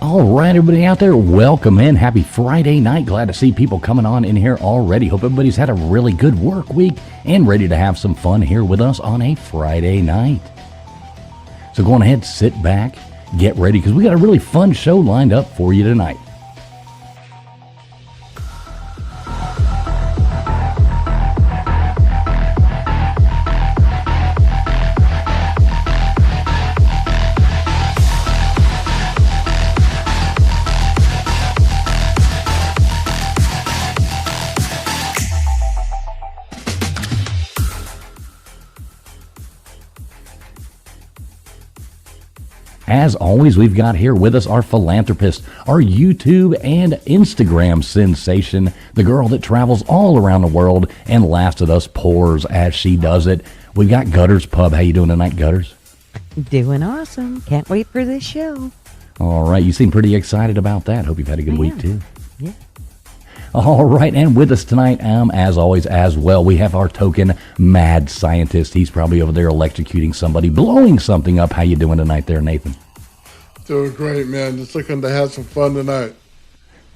All right, everybody out there, welcome in. Happy Friday night. Glad to see people coming on in here already. Hope everybody's had a really good work week and ready to have some fun here with us on a Friday night. So go on ahead, sit back, get ready, because we got a really fun show lined up for you tonight. As always, we've got here with us our philanthropist, our YouTube and Instagram sensation, the girl that travels all around the world and laughs at us poors as she does it. We got Gutters Pub. How you doing tonight, Gutters? Doing awesome. Can't wait for this show. All right, you seem pretty excited about that. Hope you've had a good week, too. Yeah. All right, and with us tonight, as always, as well, we have our token mad scientist. He's probably over there electrocuting somebody, blowing something up. How you doing tonight there, Nathan? Doing great, man. Just looking to have some fun tonight.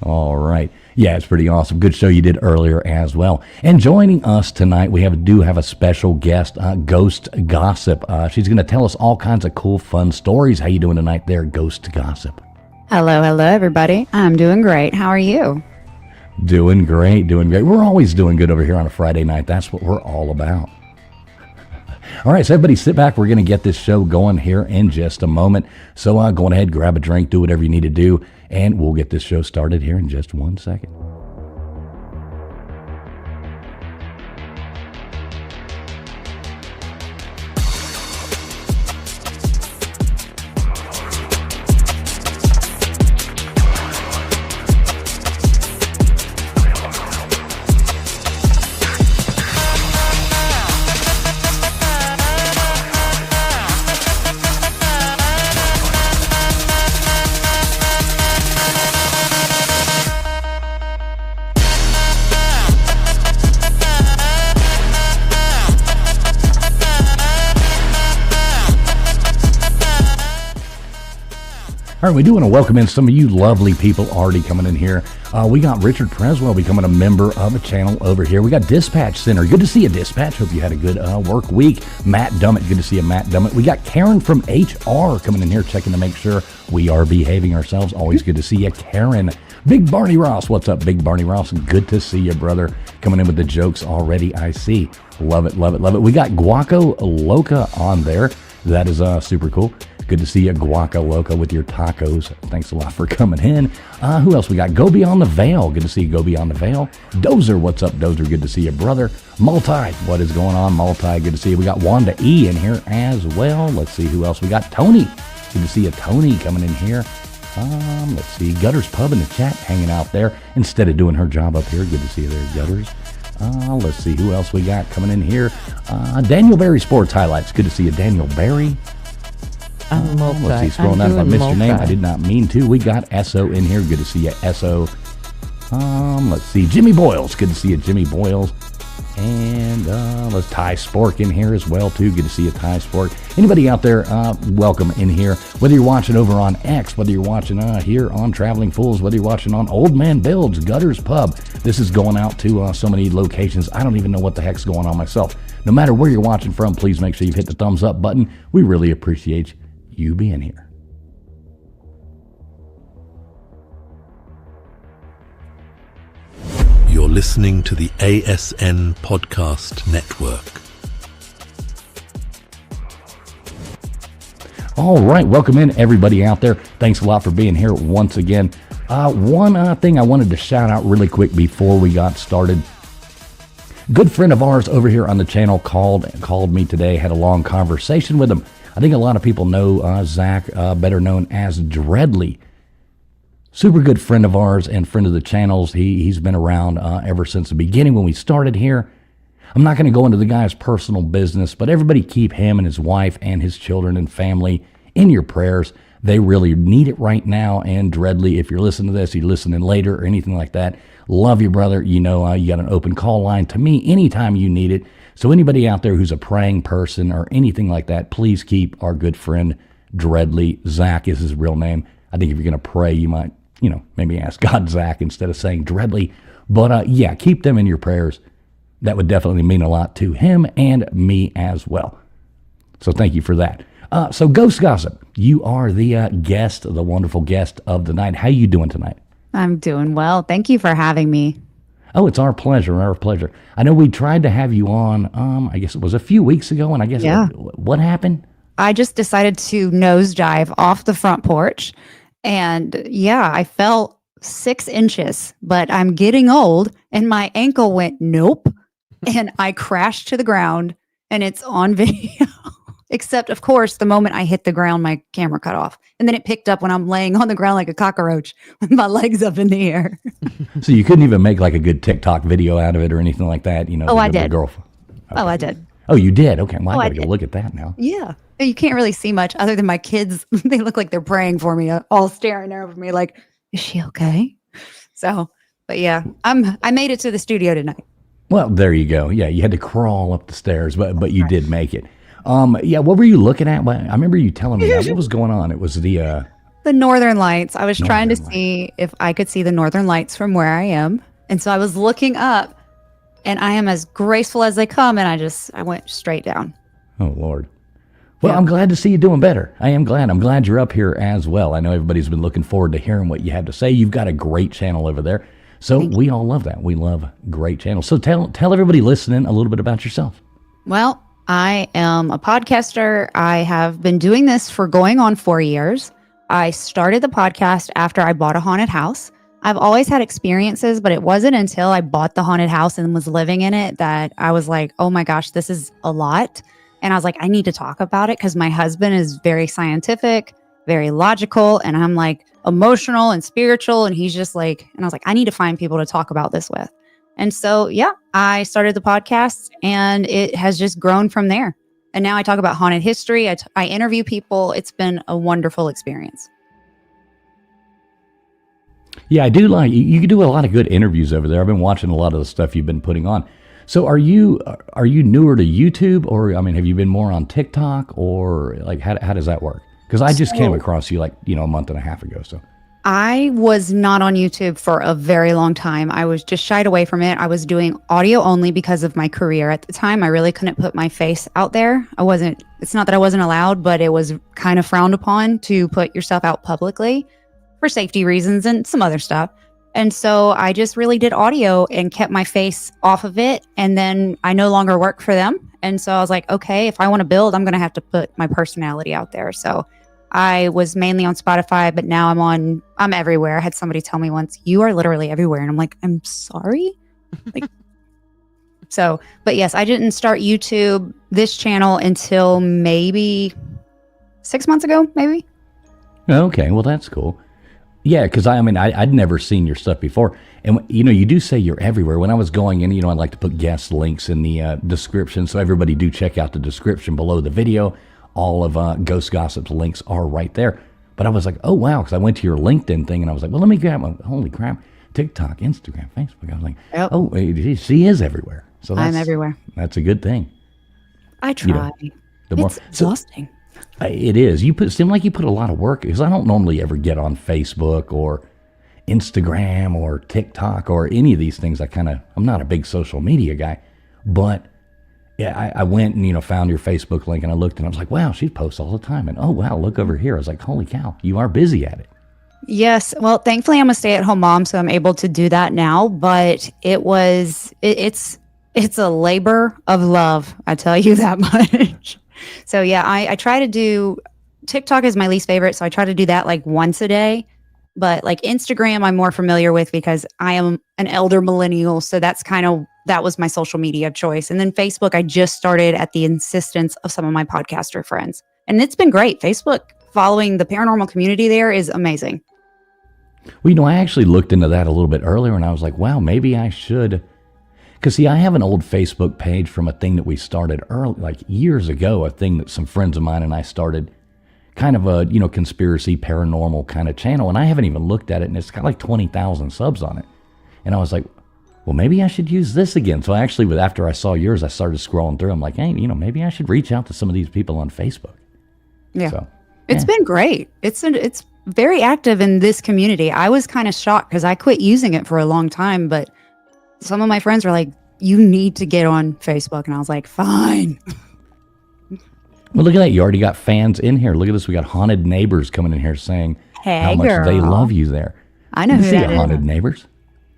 All right. Yeah, it's pretty awesome. Good show you did earlier as well. And joining us tonight, we do have a special guest, Ghost Gossip. She's going to tell us all kinds of cool, fun stories. How you doing tonight there, Ghost Gossip? Hello, everybody. I'm doing great. How are you? Doing great, doing great. We're always doing good over here on a Friday night. That's what we're all about. All right, so everybody sit back. We're going to get this show going here in just a moment. So go ahead, grab a drink, do whatever you need to do, and we'll get this show started here in just 1 second. All right, we do want to welcome in some of you lovely people already coming in here. We got Richard Preswell becoming a member of a channel over here. We got Dispatch Center. Good to see you, Dispatch. Hope you had a good work week. Matt Dummett. Good to see you, Matt Dummett. We got Karen from HR coming in here, checking to make sure we are behaving ourselves. Always good to see you, Karen. Big Barney Ross. What's up, Big Barney Ross? Good to see you, brother. Coming in with the jokes already, I see. Love it, love it, love it. We got Guaco Loca on there. That is super cool. Good to see you, Guaca Loca, with your tacos. Thanks a lot for coming in. Who else we got? Go Beyond the Veil. Good to see you, Go Beyond the Veil. Dozer, what's up, Dozer? Good to see you, brother. Multi, what is going on, Multi? Good to see you. We got Wanda E in here as well. Let's see who else we got. Tony. Good to see you, Tony, coming in here. Let's see. Gutters Pub in the chat, hanging out there instead of doing her job up here. Good to see you there, Gutters. Let's see who else we got coming in here. Daniel Berry Sports Highlights. Good to see you, Daniel Berry. Let's see, scrolling down if I missed your name. I did not mean to. We got Esso in here. Good to see you, Esso. Let's see, Jimmy Boyles. Good to see you, Jimmy Boyles. And let's Ty Spork in here as well, too. Good to see you, Ty Spork. Anybody out there, welcome in here. Whether you're watching over on X, whether you're watching here on Traveling Fools, whether you're watching on Old Man Builds, Gutters Pub. This is going out to so many locations. I don't even know what the heck's going on myself. No matter where you're watching from, please make sure you've hit the thumbs up button. We really appreciate you being here. You're listening to the ASN Podcast Network. All right, welcome in everybody out there. Thanks a lot for being here once again. One thing I wanted to shout out really quick before we got started. Good friend of ours over here on the channel called me today, had a long conversation with him. I think a lot of people know Zach, better known as Dreadly. Super good friend of ours and friend of the channel's. He's been around ever since the beginning when we started here. I'm not going to go into the guy's personal business, but everybody keep him and his wife and his children and family in your prayers. They really need it right now. And Dreadly, if you're listening to this, you're listening later or anything like that, love you, brother. You know, you got an open call line to me anytime you need it. So anybody out there who's a praying person or anything like that, please keep our good friend Dreadly. Zach is his real name. I think if you're going to pray, you might, maybe ask God, Zach, instead of saying Dreadly. But yeah, keep them in your prayers. That would definitely mean a lot to him and me as well. So thank you for that. So Ghost Gossip, you are the guest, the wonderful guest of the night. How you doing tonight? I'm doing well. Thank you for having me. Oh, it's our pleasure, our pleasure. I know we tried to have you on, I guess it was a few weeks ago, and I guess what happened? I just decided to nosedive off the front porch. And yeah, I fell 6 inches, but I'm getting old and my ankle went nope. And I crashed to the ground and it's on video. Except, of course, the moment I hit the ground, my camera cut off. And then it picked up when I'm laying on the ground like a cockroach with my legs up in the air. So you couldn't even make like a good TikTok video out of it or anything like that? Oh, I did. Okay. Oh, I did. Oh, you did? Okay. Well, I I gotta go did. look at that now. Yeah. You can't really see much other than my kids. They look like they're praying for me, all staring over me like, is she okay? So, but yeah, I made it to the studio tonight. Well, there you go. Yeah, you had to crawl up the stairs, but you did make it. Yeah, what were you looking at? I remember you telling me that. What was going on? It was the Northern Lights. I was trying to Northern see if I could see the Northern Lights from where I am. And so I was looking up and I am as graceful as they come. And I went straight down. Oh, Lord. Well, Yeah. I'm glad to see you doing better. I am glad. I'm glad you're up here as well. I know everybody's been looking forward to hearing what you have to say. You've got a great channel over there. So we all love that. We love great channels. So tell everybody listening a little bit about yourself. Well, I am a podcaster. I have been doing this for going on 4 years. I started the podcast after I bought a haunted house. I've always had experiences, but it wasn't until I bought the haunted house and was living in it that I was like, oh my gosh, this is a lot. And I was like, I need to talk about it because my husband is very scientific, very logical, and I'm like emotional and spiritual. And he's just like, and I was like, I need to find people to talk about this with. And so, yeah, I started the podcast and it has just grown from there. And now I talk about haunted history. I interview people. It's been a wonderful experience. Yeah, I do like you do a lot of good interviews over there. I've been watching a lot of the stuff you've been putting on. So are you newer to YouTube, or I mean, have you been more on TikTok, or like how does that work? Because I just came across you like a month and a half ago. So I was not on YouTube for a very long time. I was just shied away from it. I was doing audio only because of my career at the time. I really couldn't put my face out there. It's not that I wasn't allowed, but it was kind of frowned upon to put yourself out publicly for safety reasons and some other stuff. And so I just really did audio and kept my face off of it. And then I no longer work for them. And so I was like, okay, if I want to build, I'm going to have to put my personality out there. So I was mainly on Spotify, but now I'm everywhere. I had somebody tell me once, you are literally everywhere. And I'm like, I'm sorry. But yes, I didn't start YouTube, this channel, until maybe 6 months ago, maybe. okay, well that's cool. Yeah, because I'd never seen your stuff before, and you do say you're everywhere. When I was going in, I like to put guest links in the description, so everybody do check out the description below the video. All of Ghost Gossip's links are right there. But I was like, oh, wow, because I went to your LinkedIn thing, and I was like, well, let me grab holy crap, TikTok, Instagram, Facebook. I was like, Yep. oh, she is everywhere. So I'm everywhere. That's a good thing. I try. The more, It's exhausting. it is. Seem like you put a lot of work, because I don't normally ever get on Facebook or Instagram or TikTok or any of these things. I'm not a big social media guy, but yeah, I went and, found your Facebook link and I looked and I was like, wow, she posts all the time. And oh, wow, look over here. I was like, holy cow, you are busy at it. Yes. Well, thankfully I'm a stay-at-home mom, so I'm able to do that now. But it's a labor of love. I tell you that much. So yeah, I try to do, TikTok is my least favorite. So I try to do that like once a day. But like Instagram, I'm more familiar with because I am an elder millennial. So that was my social media choice. And then Facebook, I just started at the insistence of some of my podcaster friends. And it's been great. Facebook, following the paranormal community there is amazing. Well, I actually looked into that a little bit earlier and I was like, wow, maybe I should. Because, see, I have an old Facebook page from a thing that we started early, like years ago, a thing that some friends of mine and I started, kind of a, conspiracy, paranormal kind of channel. And I haven't even looked at it, and it's got like 20,000 subs on it. And I was like, well, maybe I should use this again. So actually, after I saw yours, I started scrolling through. I'm like, hey, maybe I should reach out to some of these people on Facebook. Yeah. So, It's been great. It's very active in this community. I was kind of shocked because I quit using it for a long time, but some of my friends were like, you need to get on Facebook. And I was like, fine. Well, look at that. You already got fans in here. Look at this. We got haunted neighbors coming in here saying Hey, how much they girl. love you there. I know You who see that is. haunted neighbors?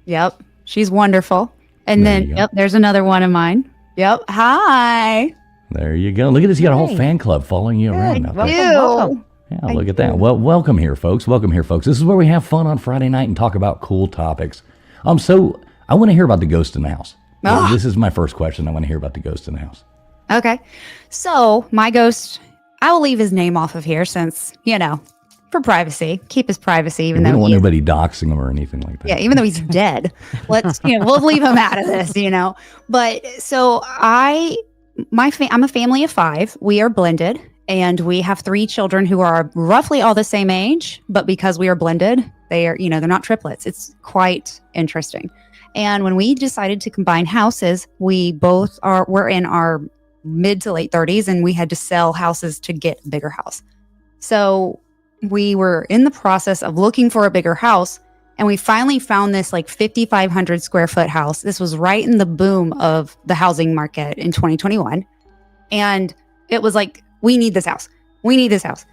Yep. She's wonderful. And There then, you go. yep, there's another one of mine. Yep. Hi. There you go. Look at this. You got a whole Hey. fan club following you around. Good. out there. Welcome. Yeah, look at that. Well, welcome here, folks. Welcome here, folks. This is where we have fun on Friday night and talk about cool topics. So I want to hear about the ghost in the house. Ah. This is my first question. I want to hear about the ghost in the house. Okay. So my ghost, I will leave his name off of here since, for privacy, keep his privacy, even We though don't want he is- anybody doxing him or anything like that. yeah, even though he's dead, we'll leave him out of this, But so I'm a family of 5. We are blended and we have 3 children who are roughly all the same age, but because we are blended, they are, they're not triplets. It's quite interesting. And when we decided to combine houses, we're in our mid to late 30s and we had to sell houses to get a bigger house. So we were in the process of looking for a bigger house, and we finally found this like 5,500 square foot house. This was right in the boom of the housing market in 2021. And it was like, we need this house. We need this house.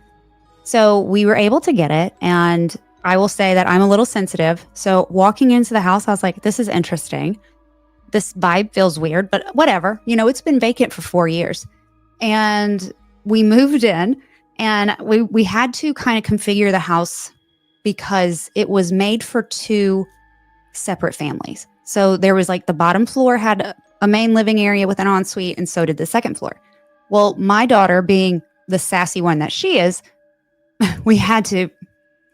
So we were able to get it. And I will say that I'm a little sensitive. So walking into the house, I was like, this is interesting. This vibe feels weird, but whatever. It's been vacant for 4 years. And we moved in. And we had to kind of configure the house because it was made for 2 separate families. So there was like the bottom floor had a main living area with an ensuite, and so did the second floor. Well, my daughter, being the sassy one that she is, we had to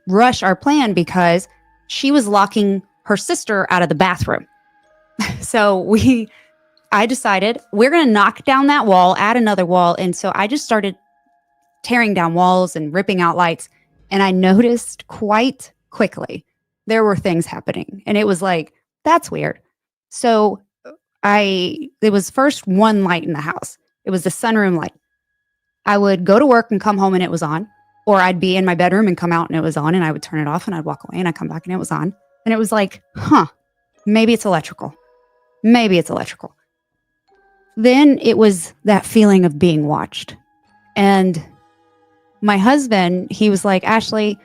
rush our plan because she was locking her sister out of the bathroom. So I decided we're going to knock down that wall, add another wall. And so I just started tearing down walls and ripping out lights. And I noticed quite quickly there were things happening. And it was like, that's weird. So it was first one light in the house. It was the sunroom light. I would go to work and come home and it was on. Or I'd be in my bedroom and come out and it was on. And I would turn it off and I'd walk away and I'd come back and it was on. And it was like, maybe it's electrical. Maybe it's electrical. Then it was that feeling of being watched. And my husband, he was like, Ashley,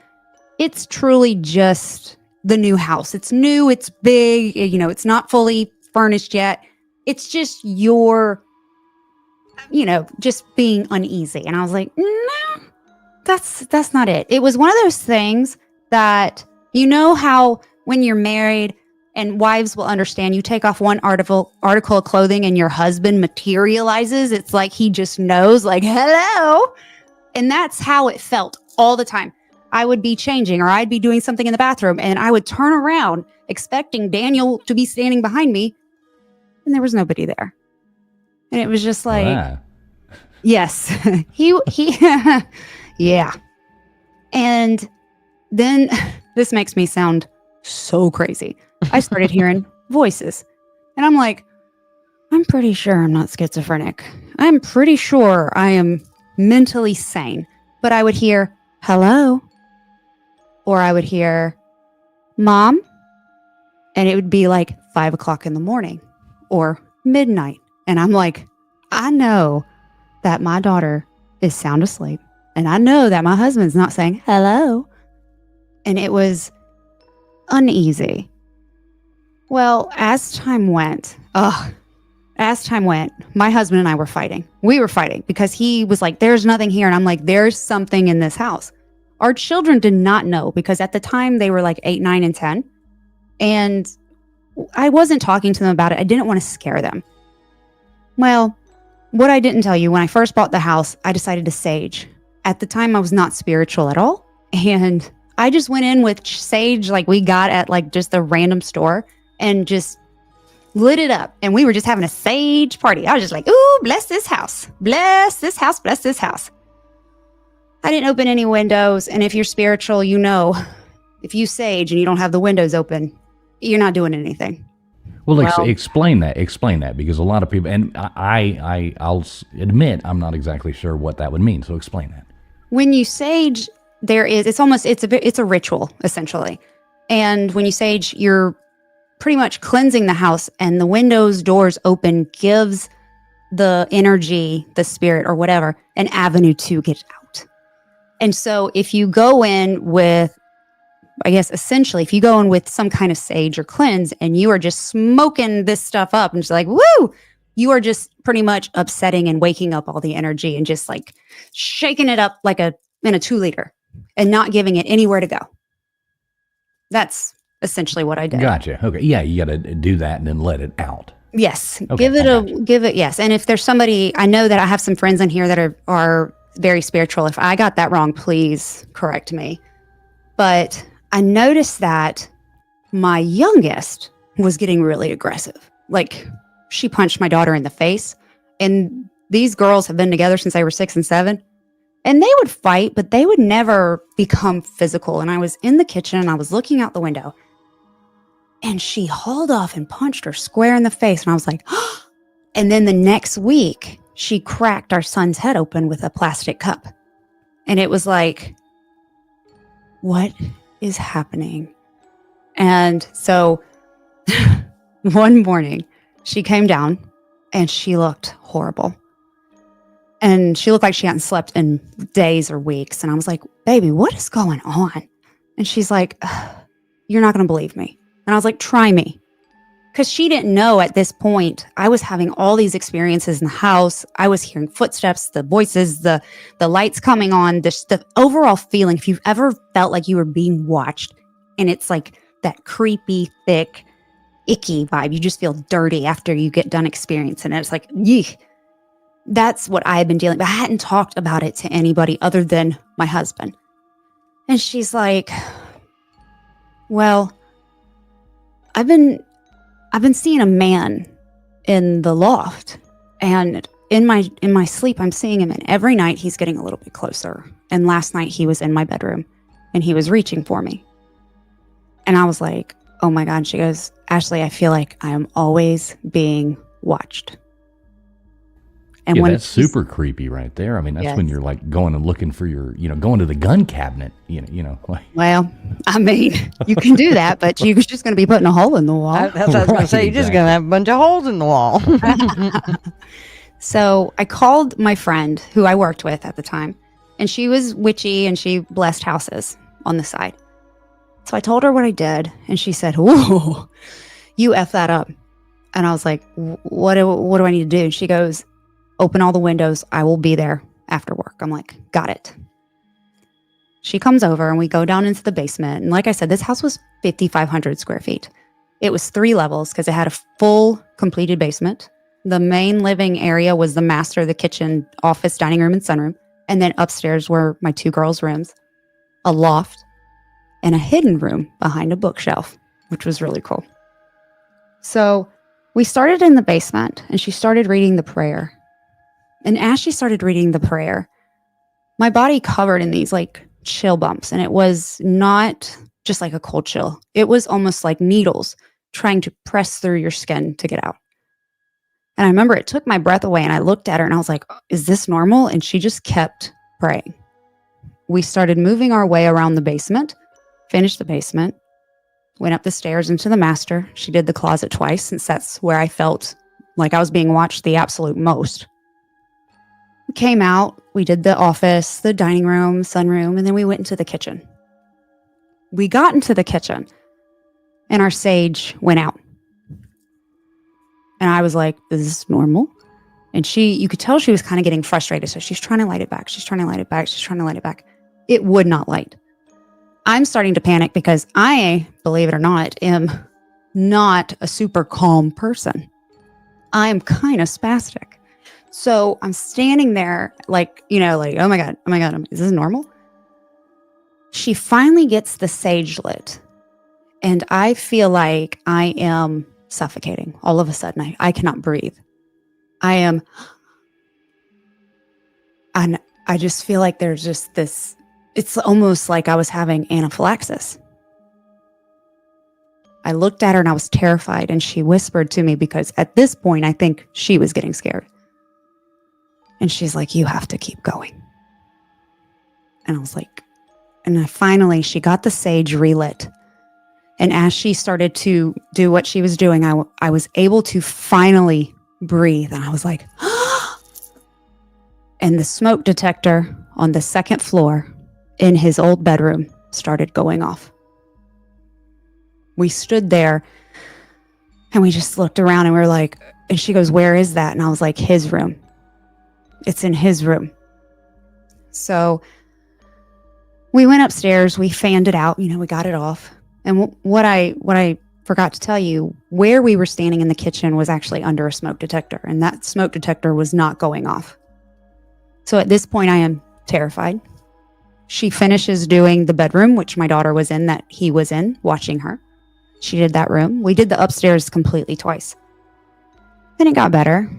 it's truly just the new house. It's new, it's big, it's not fully furnished yet. It's just just being uneasy. And I was like, no, that's not it. It was one of those things that, how when you're married and wives will understand, you take off one article of clothing and your husband materializes. It's like he just knows, like, hello. And that's how it felt all the time. I would be changing or I'd be doing something in the bathroom and I would turn around expecting Daniel to be standing behind me. And there was nobody there. And it was just like, Wow. yes, he, yeah. And then this makes me sound so crazy. I started hearing voices and I'm like, I'm pretty sure I'm not schizophrenic. I'm pretty sure I am mentally sane. But I would hear, hello. Or I would hear, Mom. And it would be like 5 o'clock in the morning or midnight. And I'm like, I know that my daughter is sound asleep. And I know that my husband's not saying hello. And it was uneasy. Well, as time went, my husband and I were fighting. We were fighting because he was like, there's nothing here. And I'm like, there's something in this house. Our children did not know because at the time they were like 8, 9, and 10. And I wasn't talking to them about it. I didn't want to scare them. Well, what I didn't tell you, when I first bought the house, I decided to sage. At the time, I was not spiritual at all. And I just went in with sage like we got at like just a random store and just lit it up. And we were just having a sage party. I was just like, ooh, bless this house. Bless this house. Bless this house. I didn't open any windows. And if you're spiritual, if you sage and you don't have the windows open, you're not doing anything. Well, explain that, because a lot of people, and I'll admit I'm not exactly sure what that would mean. So explain that. When you sage, it's a ritual essentially. And when you sage, you're pretty much cleansing the house, and the windows, doors open gives the energy, the spirit or whatever, an avenue to get out. And so if you go in with, I guess essentially, if you go in with some kind of sage or cleanse and you are just smoking this stuff up and just like, woo, you are just pretty much upsetting and waking up all the energy and just like shaking it up like in a 2-liter and not giving it anywhere to go. That's essentially what I did. Gotcha. Okay. Yeah, you got to do that and then let it out. Yes. Okay, Give it. Yes. And if there's somebody, I know that I have some friends in here that are very spiritual. If I got that wrong, please correct me. But I noticed that my youngest was getting really aggressive. Like, she punched my daughter in the face. And these girls have been together since they were 6 and 7. And they would fight, but they would never become physical. And I was in the kitchen and I was looking out the window. And she hauled off and punched her square in the face. And I was like, oh. And then the next week, she cracked our son's head open with a plastic cup. And it was like, what is happening? And so one morning, she came down and she looked horrible. And she looked like she hadn't slept in days or weeks. And I was like, baby, what is going on? And she's like, you're not going to believe me. And I was like, try me. Because she didn't know at this point, I was having all these experiences in the house. I was hearing footsteps, the voices, the lights coming on, the overall feeling. If you've ever felt like you were being watched, and it's like that creepy, thick, icky vibe. You just feel dirty after you get done experiencing it. It's like, yeek. That's what I had been dealing with. I hadn't talked about it to anybody other than my husband. And she's like, well, I've been seeing a man in the loft, and in my sleep, I'm seeing him, and every night he's getting a little bit closer. And last night he was in my bedroom and he was reaching for me. And I was like, oh my God. She goes, Ashley, I feel like I am always being watched. And when that's super creepy right there. I mean, that's when you're like going and looking for your, going to the gun cabinet, like. Well, I mean, you can do that, but you're just going to be putting a hole in the wall. That's what I was going to say. You're just going to have a bunch of holes in the wall. So I called my friend who I worked with at the time, and she was witchy and she blessed houses on the side. So I told her what I did, and she said, whoa, you F that up. And I was like, what do I need to do? And she goes, open all the windows. I will be there after work. I'm like, got it. She comes over and we go down into the basement. And like I said, this house was 5,500 square feet. It was 3 levels because it had a full completed basement. The main living area was the master, the kitchen, office, dining room, and sunroom. And then upstairs were my 2 girls' rooms, a loft, and a hidden room behind a bookshelf, which was really cool. So we started in the basement and she started reading the prayer. And as she started reading the prayer, my body covered in these like chill bumps. And it was not just like a cold chill. It was almost like needles trying to press through your skin to get out. And I remember it took my breath away, and I looked at her and I was like, is this normal? And she just kept praying. We started moving our way around the basement, finished the basement, went up the stairs into the master. She did the closet twice, since that's where I felt like I was being watched the absolute most. We came out, we did the office, the dining room, sunroom, and then we went into the kitchen. We got into the kitchen and our sage went out. And I was like, is this normal? And you could tell she was kind of getting frustrated. So she's trying to light it back. She's trying to light it back. She's trying to light it back. It would not light. I'm starting to panic because I, believe it or not, am not a super calm person. I'm kind of spastic. So I'm standing there like, oh my God, is this normal? She finally gets the sage lit. And I feel like I am suffocating all of a sudden. I cannot breathe. And I just feel like there's just this, it's almost like I was having anaphylaxis. I looked at her and I was terrified, and she whispered to me, because at this point, I think she was getting scared. And she's like, you have to keep going. And I was like, And she got the sage relit. And as she started to do what she was doing, I was able to finally breathe. And I was like, and the smoke detector on the second floor in his old bedroom started going off. We stood there and we just looked around and we were like, and she goes, where is that? And I was like, his room. It's in his room. So we went upstairs, we fanned it out, we got it off. And what I forgot to tell you, where we were standing in the kitchen was actually under a smoke detector, and that smoke detector was not going off. So at this point, I am terrified. She finishes doing the bedroom, which my daughter was in, that he was in, watching her. She did that room. We did the upstairs completely twice. Then it got better.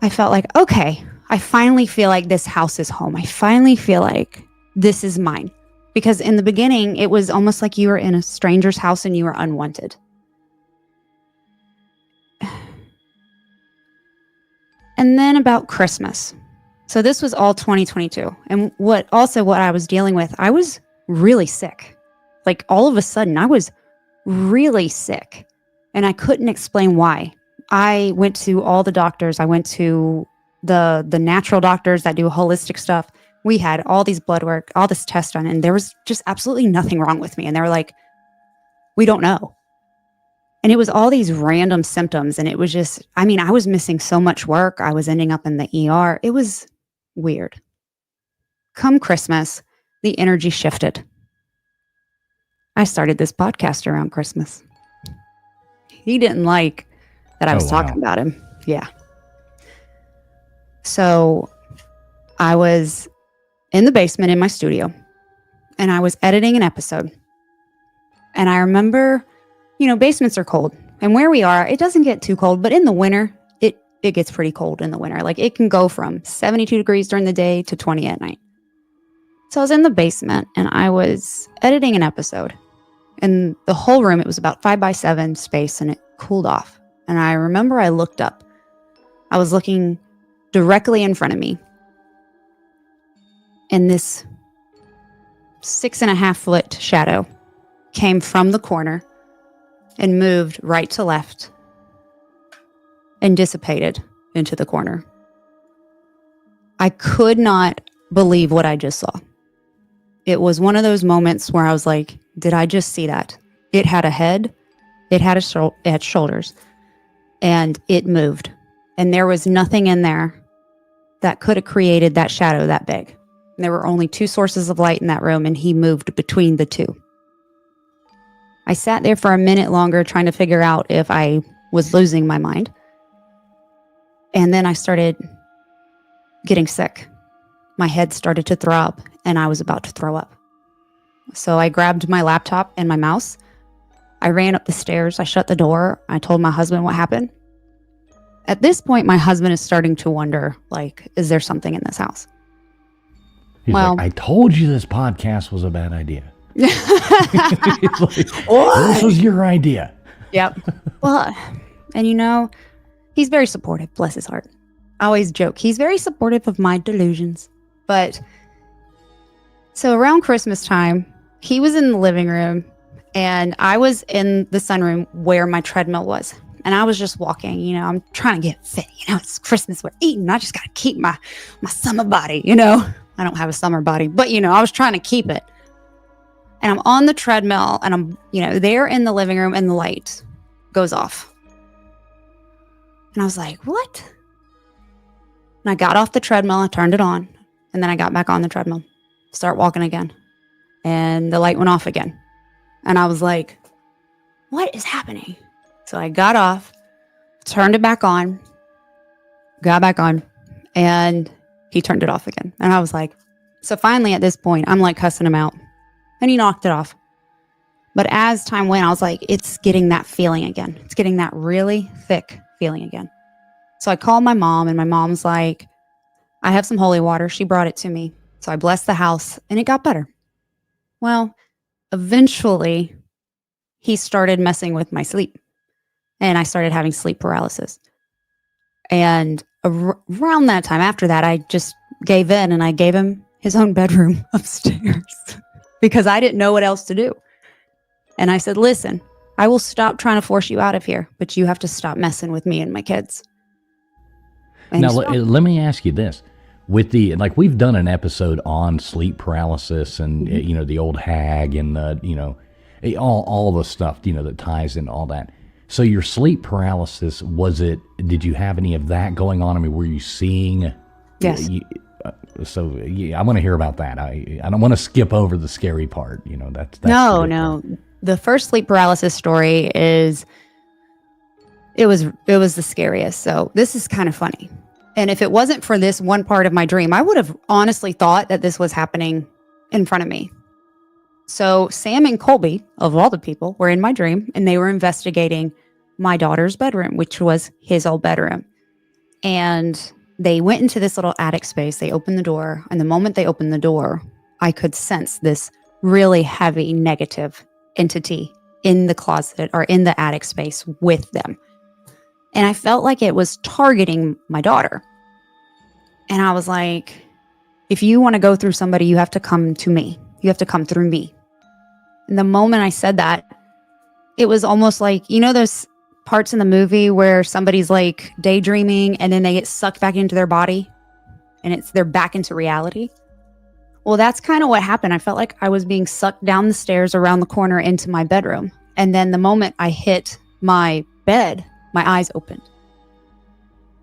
I felt like, okay, I finally feel like this house is home. I finally feel like this is mine. Because in the beginning, it was almost like you were in a stranger's house and you were unwanted. And then about Christmas. So this was all 2022. And what I was dealing with, I was really sick. Like all of a sudden, I was really sick. And I couldn't explain why. I went to all the doctors. I went to the natural doctors that do holistic stuff. We had all these blood work, all this test done, and there was just absolutely nothing wrong with me. And they were like, we don't know. And it was all these random symptoms. And it was just, I was missing so much work. I was ending up in the ER. It was weird. Come Christmas, the energy shifted. I started this podcast around Christmas. He didn't like that I was talking about him. Yeah. So I was in the basement in my studio and I was editing an episode. And I remember, basements are cold. And where we are, it doesn't get too cold, but in the winter, it gets pretty cold in the winter. Like it can go from 72 degrees during the day to 20 at night. So I was in the basement and I was editing an episode. And the whole room, it was about 5x7 space and it cooled off. And I remember I looked up. I was looking directly in front of me. And this 6.5-foot shadow came from the corner and moved right to left and dissipated into the corner. I could not believe what I just saw. It was one of those moments where I was like, did I just see that? It had a head, it had shoulders, and it moved. And there was nothing in there that could have created that shadow that big. And there were only 2 sources of light in that room, and he moved between the 2. I sat there for a minute longer trying to figure out if I was losing my mind. And then I started getting sick. My head started to throb, and I was about to throw up. So I grabbed my laptop and my mouse. I ran up the stairs. I shut the door. I told my husband what happened. At this point, my husband is starting to wonder, like, is there something in this house? He's like, I told you this podcast was a bad idea. This was your idea. Yep. Well, and he's very supportive, bless his heart. I always joke, he's very supportive of my delusions. But so around Christmas time, he was in the living room and I was in the sunroom where my treadmill was. And I was just walking, I'm trying to get fit. It's Christmas, we're eating. I just got to keep my summer body, I don't have a summer body, but I was trying to keep it. And I'm on the treadmill and I'm, there in the living room and the light goes off. And I was like, what? And I got off the treadmill, I turned it on, and then I got back on the treadmill, start walking again. And the light went off again. And I was like, what is happening? So I got off, turned it back on, got back on, and he turned it off again. And I was like, so finally at this point, I'm like cussing him out. And he knocked it off. But as time went, I was like, it's getting that feeling again. It's getting that really thick feeling again. So I called my mom, and my mom's like, I have some holy water. She brought it to me. So I blessed the house, and it got better. Well, eventually, he started messing with my sleep. And I started having sleep paralysis. And around that time, after that, I just gave in, and I gave him his own bedroom upstairs. because I didn't know what else to do. And I said, listen, I will stop trying to force you out of here, but you have to stop messing with me and my kids. And now, let me ask you this. With we've done an episode on sleep paralysis and, the old hag and, all the stuff, that ties into all that. So your sleep paralysis, did you have any of that going on? I mean, were you seeing? Yes. I want to hear about that. I don't want to skip over the scary part. That's no. The first sleep paralysis story it was the scariest. So this is kind of funny. And if it wasn't for this one part of my dream, I would have honestly thought that this was happening in front of me. So Sam and Colby, of all the people, were in my dream, and they were investigating my daughter's bedroom, which was his old bedroom. And they went into this little attic space. They opened the door, and the moment they opened the door, I could sense this really heavy negative entity in the closet or in the attic space with them. And I felt like it was targeting my daughter. And I was like, if you want to go through somebody, you have to come to me. You have to come through me. And the moment I said that, it was almost like, those parts in the movie where somebody's like daydreaming and then they get sucked back into their body and they're back into reality. Well, that's kind of what happened. I felt like I was being sucked down the stairs around the corner into my bedroom. And then the moment I hit my bed, my eyes opened.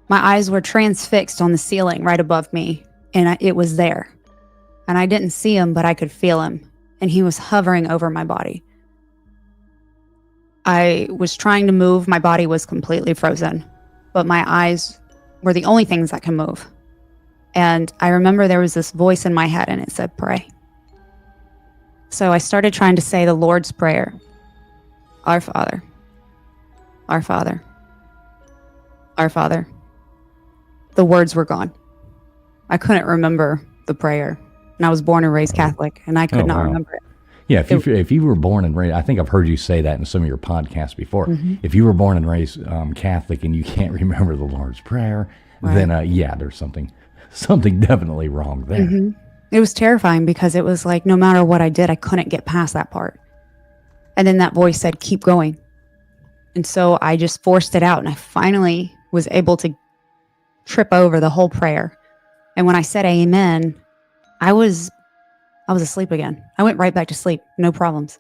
My eyes were transfixed on the ceiling right above me, and it was there. And I didn't see him, but I could feel him, and he was hovering over my body. I was trying to move. My body was completely frozen, but my eyes were the only things that can move. And I remember there was this voice in my head, and it said, pray. So I started trying to say the Lord's Prayer. Our Father, our Father, our Father. The words were gone. I couldn't remember the prayer. And I was born and raised Catholic, and I could not remember it. Yeah, if you were born and raised, I think I've heard you say that in some of your podcasts before. Mm-hmm. If you were born and raised Catholic and you can't remember the Lord's Prayer, right, then there's something definitely wrong there. Mm-hmm. It was terrifying because it was like no matter what I did, I couldn't get past that part. And then that voice said, keep going. And so I just forced it out, and I finally was able to trip over the whole prayer. And when I said amen, I was asleep again. I went right back to sleep. No problems.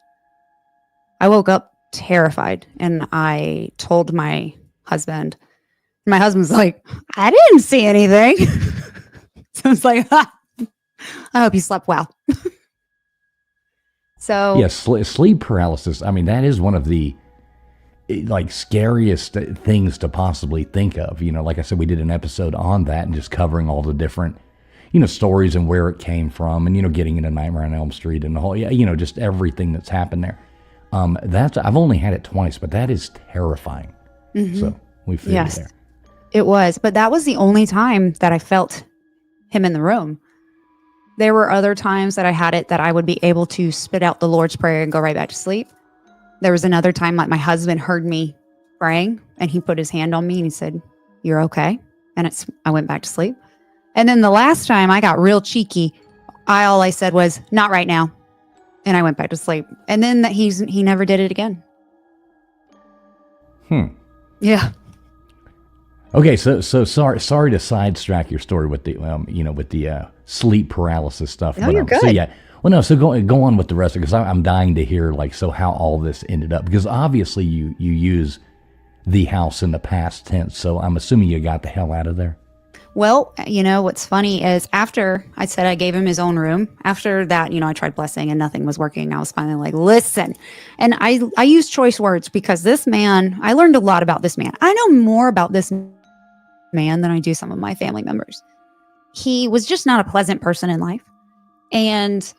I woke up terrified, and I told my husband. My husband's like, I didn't see anything. So I was like, I hope you slept well. So yes, sleep paralysis. I mean, that is one of the scariest things to possibly think of. Like I said, we did an episode on that and just covering all the different, stories and where it came from, and getting into Nightmare on Elm Street and the whole, just everything that's happened there. I've only had it twice, but that is terrifying. Mm-hmm. So we feel it there. It was, but that was the only time that I felt him in the room. There were other times that I had it that I would be able to spit out the Lord's Prayer and go right back to sleep. There was another time like my husband heard me praying and he put his hand on me and he said, "You're okay." And I went back to sleep. And then the last time I got real cheeky, all I said was, "Not right now." And I went back to sleep. And then he never did it again. Yeah. Okay, so sorry to sidetrack your story with the with the sleep paralysis stuff. No, you're good. So go on with the rest of it, because I'm dying to hear how all this ended up, because obviously you use the house in the past tense, so I'm assuming you got the hell out of there. Well, what's funny is after I said I gave him his own room, after that, I tried blessing and nothing was working. I was finally like, listen. And I use choice words because this man, I learned a lot about this man. I know more about this man than I do some of my family members. He was just not a pleasant person in life. And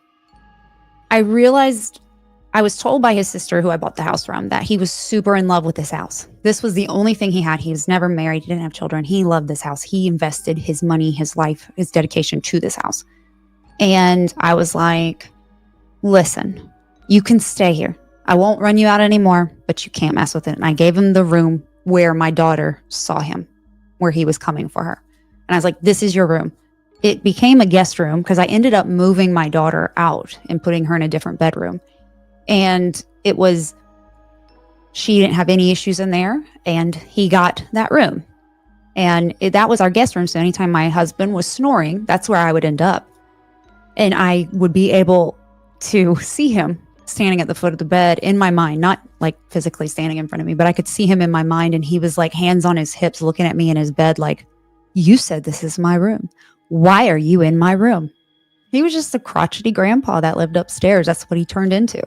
I realized, I was told by his sister who I bought the house from, that he was super in love with this house. This was the only thing he had. He was never married. He didn't have children. He loved this house. He invested his money, his life, his dedication to this house. And I was like, listen, you can stay here. I won't run you out anymore, but you can't mess with it. And I gave him the room where my daughter saw him, where he was coming for her. And I was like, this is your room. it became a guest room because I ended up moving my daughter out and putting her in a different bedroom. And she didn't have any issues in there, and he got that room. And that was our guest room. So anytime my husband was snoring, that's where I would end up. And I would be able to see him standing at the foot of the bed in my mind, not like physically standing in front of me, but I could see him in my mind. And he was like hands on his hips looking at me in his bed like, you said this is my room. Why are you in my room? He was just a crotchety grandpa that lived upstairs. That's what he turned into.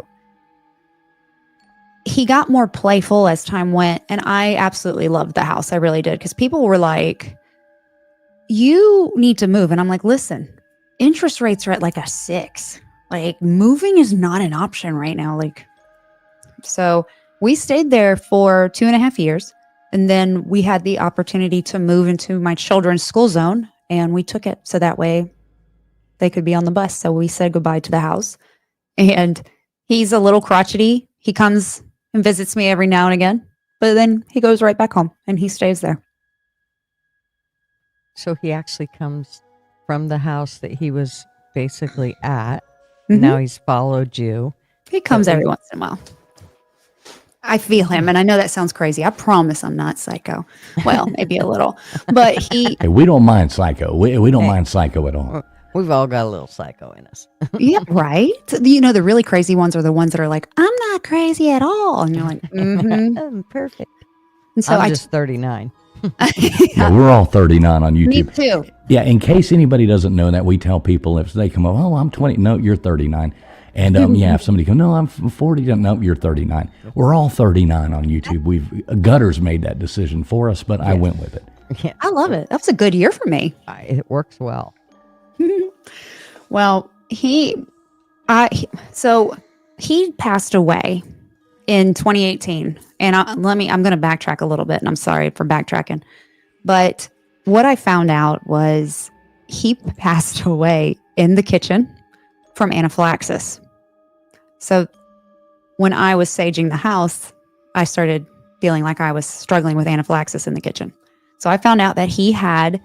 He got more playful as time went, and I absolutely loved the house. I really did, because people were like, you need to move. And I'm like, listen, interest rates are at like a 6. Like, moving is not an option right now. Like, so we stayed there for 2.5 years, and then we had the opportunity to move into my children's school zone, and we took it so that way they could be on the bus. So we said goodbye to the house. And he's a little crotchety. He comes and visits me every now and again, but then he goes right back home and he stays there. So he actually comes from the house that he was basically at. Mm-hmm. Now he's followed you. He comes every once in a while. I feel him, and I know that sounds crazy. I promise I'm not psycho. Well, maybe a little, but he. Hey, we don't mind psycho. We don't mind psycho at all. We've all got a little psycho in us. Yeah, right. You know, the really crazy ones are the ones that are like, I'm not crazy at all, and you're like, mm-hmm. Perfect. And so I'm just 39. Yeah, we're all 39 on YouTube. Me too. Yeah, in case anybody doesn't know that, we tell people if they come up, oh, I'm 20. No, you're 39. And yeah, if somebody goes, no, I'm 40. No, you're 39. We're all 39 on YouTube. Gutters made that decision for us, but I went with it. Yeah. I love it. That was a good year for me. It works well. Well, he passed away in 2018, and I'm going to backtrack a little bit, and I'm sorry for backtracking, but what I found out was he passed away in the kitchen from anaphylaxis. So when I was saging the house, I started feeling like I was struggling with anaphylaxis in the kitchen. So I found out that he had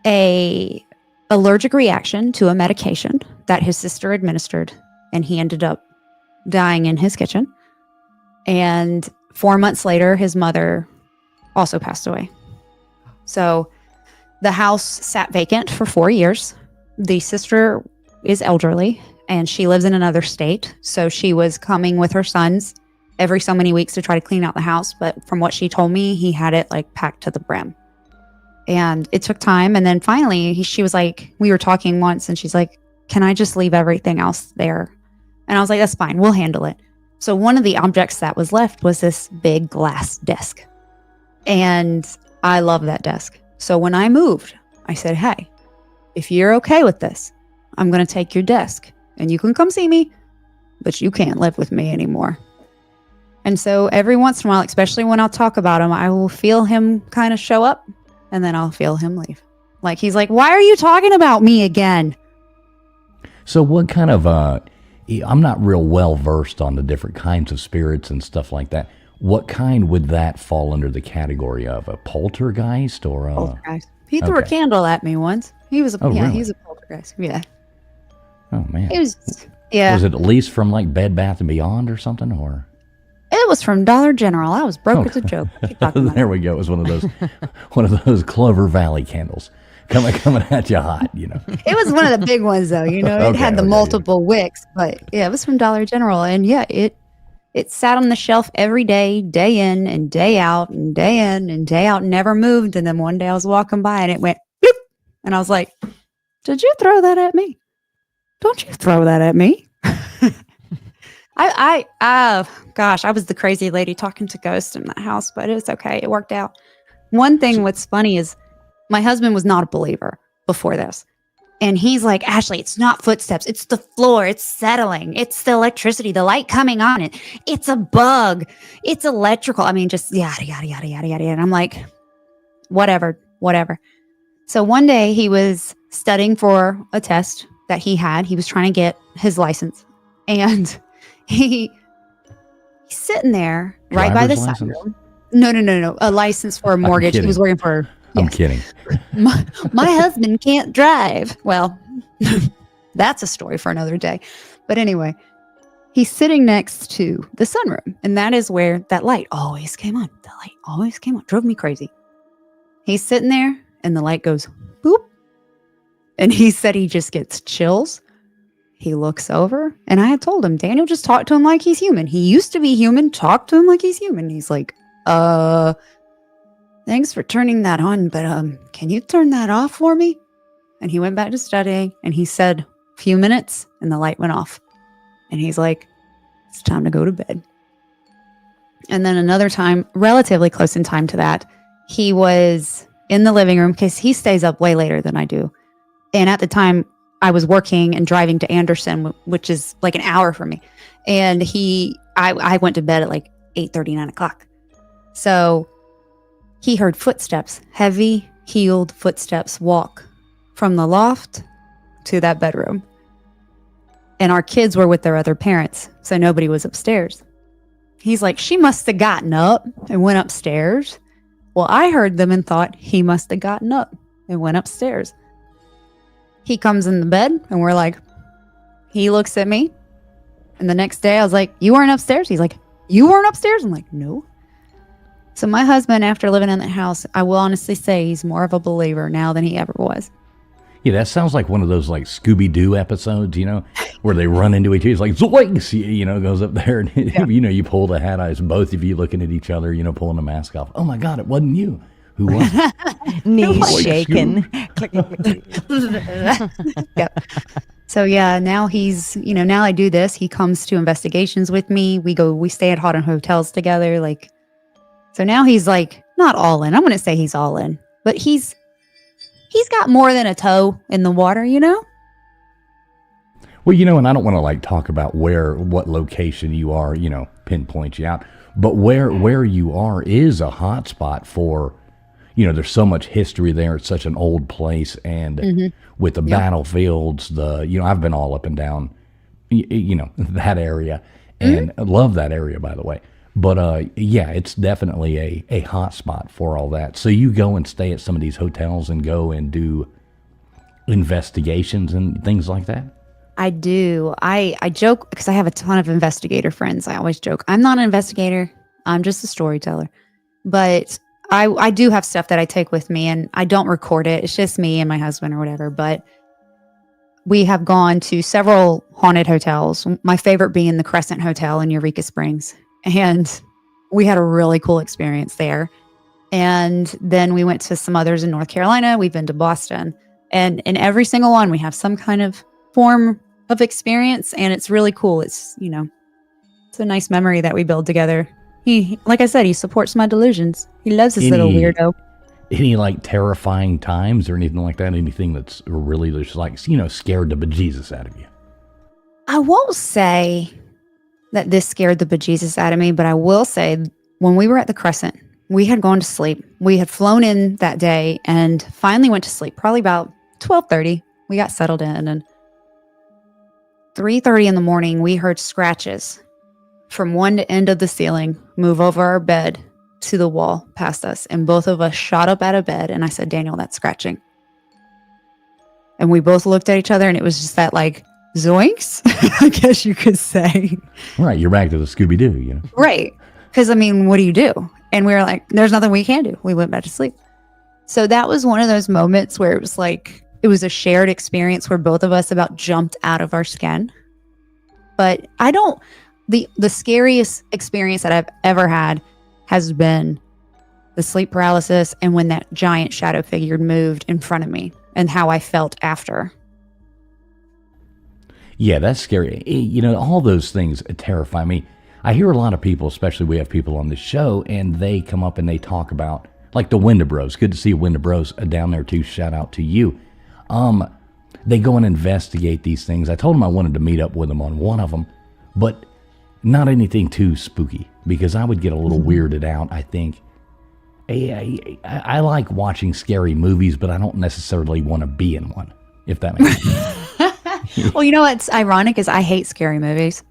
a allergic reaction to a medication that his sister administered, and he ended up dying in his kitchen. And 4 months later, his mother also passed away. So the house sat vacant for 4 years. The sister is elderly, and she lives in another state. So she was coming with her sons every so many weeks to try to clean out the house. But from what she told me, he had it like packed to the brim. And it took time. And then finally, she was like, we were talking once, and she's like, can I just leave everything else there? And I was like, that's fine. We'll handle it. So one of the objects that was left was this big glass desk. And I love that desk. So when I moved, I said, hey, if you're okay with this, I'm going to take your desk and you can come see me, but you can't live with me anymore. And so every once in a while, especially when I'll talk about him, I will feel him kind of show up, and then I'll feel him leave. Like, he's like, why are you talking about me again? So what kind of, I'm not real well versed on the different kinds of spirits and stuff like that. What kind would that fall under the category of? A poltergeist or a... Poltergeist. He threw a candle at me once. He was really? He's a poltergeist. Yeah. Oh, man. It was, yeah. Was it at least from like Bed Bath & Beyond or something, or? It was from Dollar General. I was broke as a joke. There we go. It was one of those Clover Valley candles coming at you hot, you know. It was one of the big ones, though. You know, it had the multiple wicks, but yeah, it was from Dollar General, and yeah, it sat on the shelf every day, day in and day out, and day in and day out, never moved. And then one day I was walking by, and it went bloop, and I was like, "Did you throw that at me? Don't you throw that at me?" Gosh, I was the crazy lady talking to ghosts in that house, but it was okay. It worked out. One thing what's funny is my husband was not a believer before this. And he's like, Ashley, it's not footsteps. It's the floor. It's settling. It's the electricity, the light coming on it. It's a bug. It's electrical. I mean, just yada, yada, yada, yada, yada. And I'm like, whatever. So one day he was studying for a test that he had. He was trying to get his license. And he's sitting there right by the sunroom. No. A license for a mortgage. He was working for I'm kidding. My husband can't drive. Well, that's a story for another day. But anyway, he's sitting next to the sunroom, and that is where that light always came on. The light always came on. Drove me crazy. He's sitting there, and the light goes boop. And he said he just gets chills. He looks over, and I had told him, Daniel, just talk to him like he's human. He used to be human. Talk to him like he's human. He's like, thanks for turning that on, but can you turn that off for me? And he went back to studying, and he said a few minutes, and the light went off. And he's like, it's time to go to bed. And then another time, relatively close in time to that, he was in the living room because he stays up way later than I do. And at the time, I was working and driving to Anderson, which is like an hour from me. And I went to bed at like 8:30, 9 o'clock. So he heard footsteps, heavy heeled footsteps walk from the loft to that bedroom. And our kids were with their other parents, so nobody was upstairs. He's like, she must have gotten up and went upstairs. Well, I heard them and thought he must have gotten up and went upstairs. He comes in the bed, and we're like, he looks at me. And the next day I was like, you weren't upstairs? He's like, you weren't upstairs? I'm like, no. So my husband, after living in that house, I will honestly say he's more of a believer now than he ever was. Yeah, that sounds like one of those like Scooby-Doo episodes, where they run into each other. It's like, zoinks, goes up there and, you pull the hat eyes, both of you looking at each other, pulling the mask off. Oh my God, it wasn't you. Who was it? Knees shaking. Yep. So yeah, now he's, now I do this. He comes to investigations with me. We stay at haunted hotels together. So now he's like, not all in. I'm going to say he's all in, but he's got more than a toe in the water, Well, and I don't want to like talk about what location you are, pinpoint you out, but where you are is a hot spot for, there's so much history there. It's such an old place. And with the battlefields, I've been all up and down, that area, and I love that area, by the way. But it's definitely a hot spot for all that. So you go and stay at some of these hotels and go and do investigations and things like that? I do. I joke because I have a ton of investigator friends. I always joke, I'm not an investigator. I'm just a storyteller. But I do have stuff that I take with me, and I don't record it. It's just me and my husband or whatever. But we have gone to several haunted hotels, my favorite being the Crescent Hotel in Eureka Springs. And we had a really cool experience there. And then we went to some others in North Carolina. We've been to Boston. And in every single one, we have some kind of form of experience. And it's really cool. It's, it's a nice memory that we build together. He, like I said, he supports my delusions. He loves this little weirdo. Any like terrifying times or anything like that? Anything that's really just like, scared the bejesus out of you? I won't say that this scared the bejesus out of me, but I will say when we were at the Crescent, we had gone to sleep. We had flown in that day and finally went to sleep, probably about 12:30. We got settled in, and 3:30 in the morning, we heard scratches from one end of the ceiling move over our bed to the wall past us. And both of us shot up out of bed. And I said, Daniel, that's scratching. And we both looked at each other, and it was just that like, zoinks, I guess you could say. Right. You're back to the Scooby-Doo, Right. Because, what do you do? And we were like, there's nothing we can do. We went back to sleep. So that was one of those moments where it was like, it was a shared experience where both of us about jumped out of our skin. But the scariest experience that I've ever had has been the sleep paralysis and when that giant shadow figure moved in front of me and how I felt after. Yeah, that's scary. All those things terrify me. I hear a lot of people, especially we have people on this show, and they come up and they talk about, like the Winda Bros. Good to see Winda Bros down there too. Shout out to you. They go and investigate these things. I told them I wanted to meet up with them on one of them, but not anything too spooky because I would get a little weirded out, I think. I like watching scary movies, but I don't necessarily want to be in one, if that makes sense. Well, what's ironic is I hate scary movies.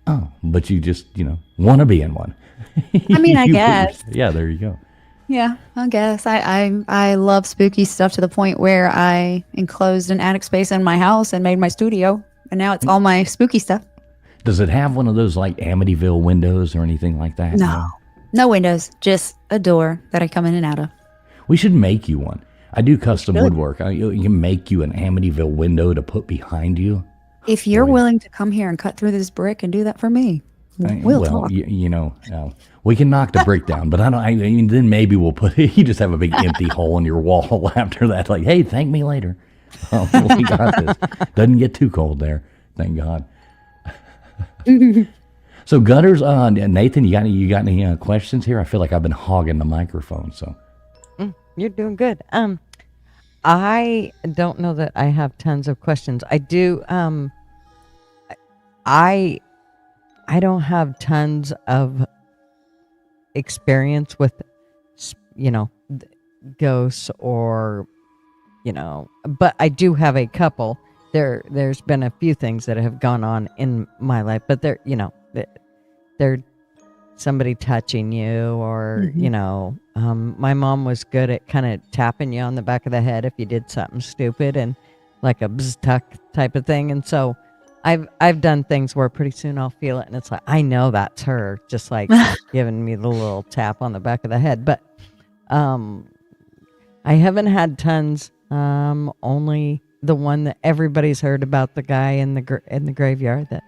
Oh, but you just, want to be in one. I guess. Yeah, there you go. Yeah, I guess. I love spooky stuff to the point where I enclosed an attic space in my house and made my studio. And now it's all my spooky stuff. Does it have one of those like Amityville windows or anything like that? No windows, just a door that I come in and out of. We should make you one. I do custom woodwork. You can make you an Amityville window to put behind you. If you're willing to come here and cut through this brick and do that for me, we'll talk. We can knock the brick down, but then maybe we'll put, you just have a big empty hole in your wall after that. Like, hey, thank me later. We got this. Doesn't get too cold there. Thank God. So gutters, Nathan, you got any questions here? I feel like I've been hogging the microphone, so. You're doing good. I don't know that I have tons of questions. I do. I don't have tons of experience with, ghosts or, but I do have a couple. There's been a few things that have gone on in my life, but they're somebody touching you or, my mom was good at kind of tapping you on the back of the head if you did something stupid and like a bzz tuck type of thing. And so I've done things where pretty soon I'll feel it and it's like, I know that's her, just like giving me the little tap on the back of the head. But I haven't had tons, only the one that everybody's heard about, the guy in the graveyard that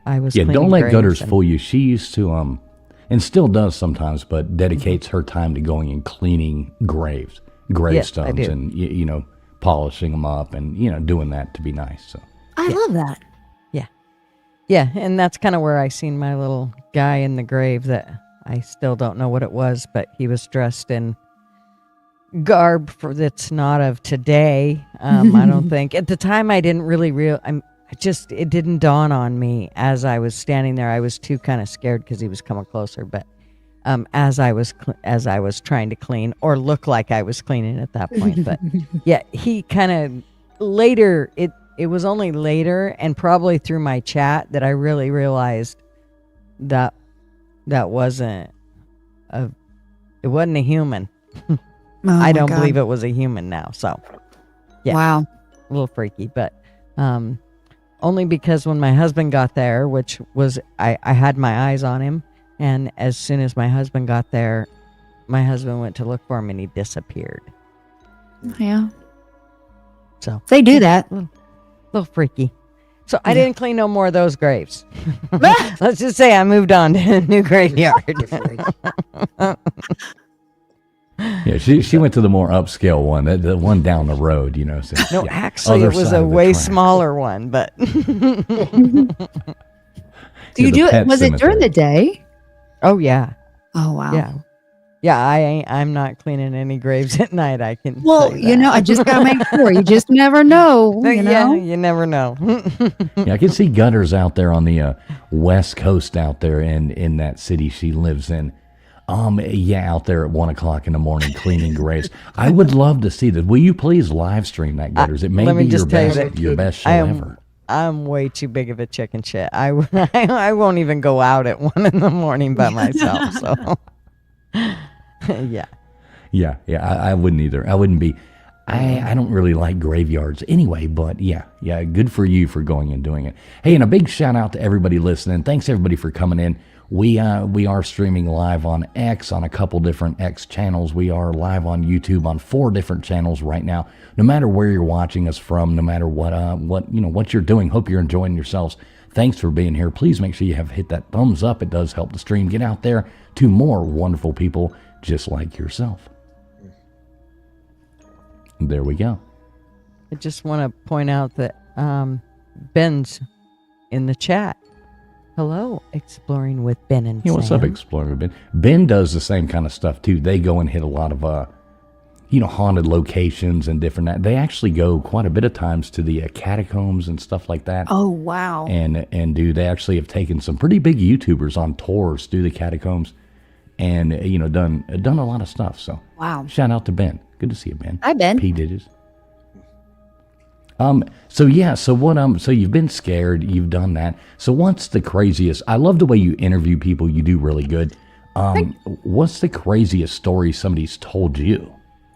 I was don't let gutters fool you. She used to and still does sometimes, but dedicates her time to going and cleaning gravestones and polishing them up and doing that to be nice. So I love that. Yeah, and that's kind of where I seen my little guy in the grave that I still don't know what it was, but he was dressed in garb that's not of today. I don't think at the time I didn't really it didn't dawn on me as I was standing there. I was too kind of scared because he was coming closer. But as I was trying to clean or look like I was cleaning at that point, but yeah, he kind of later. It was only later and probably through my chat that I really realized that wasn't a human. I don't believe it was a human now. So yeah, wow, a little freaky, but only because when my husband got there, which was, I had my eyes on him, and as soon as my husband got there, my husband went to look for him and he disappeared. Yeah. So they do that. A little freaky. So I didn't clean no more of those graves. Let's just say I moved on to a new graveyard. Yeah, she went to the more upscale one, the one down the road, So, no, actually, it was a way smaller one, but. Do you do it? Was it during the day? Oh, yeah. Oh, wow. Yeah, I'm not cleaning any graves at night. I can. Well, I just got to make sure. You just never know. Yeah, you never know. Yeah, I can see gutters out there on the west coast out there in that city she lives in. Out there at 1:00 in the morning cleaning graves. I would love to see that. Will you please live stream that, gutters? It may be your best show ever. I'm way too big of a chicken shit. I won't even go out at 1 a.m. by myself. So yeah. I wouldn't either. I wouldn't be. I don't really like graveyards anyway, but yeah, good for you for going and doing it. Hey, and a big shout out to everybody listening. Thanks everybody for coming in. We are streaming live on X, on a couple different X channels. We are live on YouTube on 4 different channels right now. No matter where you're watching us from, no matter what you're doing, hope you're enjoying yourselves. Thanks for being here. Please make sure you have hit that thumbs up. It does help the stream get out there to more wonderful people just like yourself. There we go. I just want to point out that Ben's in the chat. Hello, Exploring with Ben and Sam. What's up, Exploring with Ben? Ben does the same kind of stuff, too. They go and hit a lot of, haunted locations and different. They actually go quite a bit of times to the catacombs and stuff like that. Oh, wow. And they actually have taken some pretty big YouTubers on tours through the catacombs and, done a lot of stuff. So, wow. Shout out to Ben. Good to see you, Ben. Hi, Ben. P. Digits. So you've been scared, you've done that. So what's the craziest? I love the way you interview people. You do really good. What's the craziest story somebody's told you?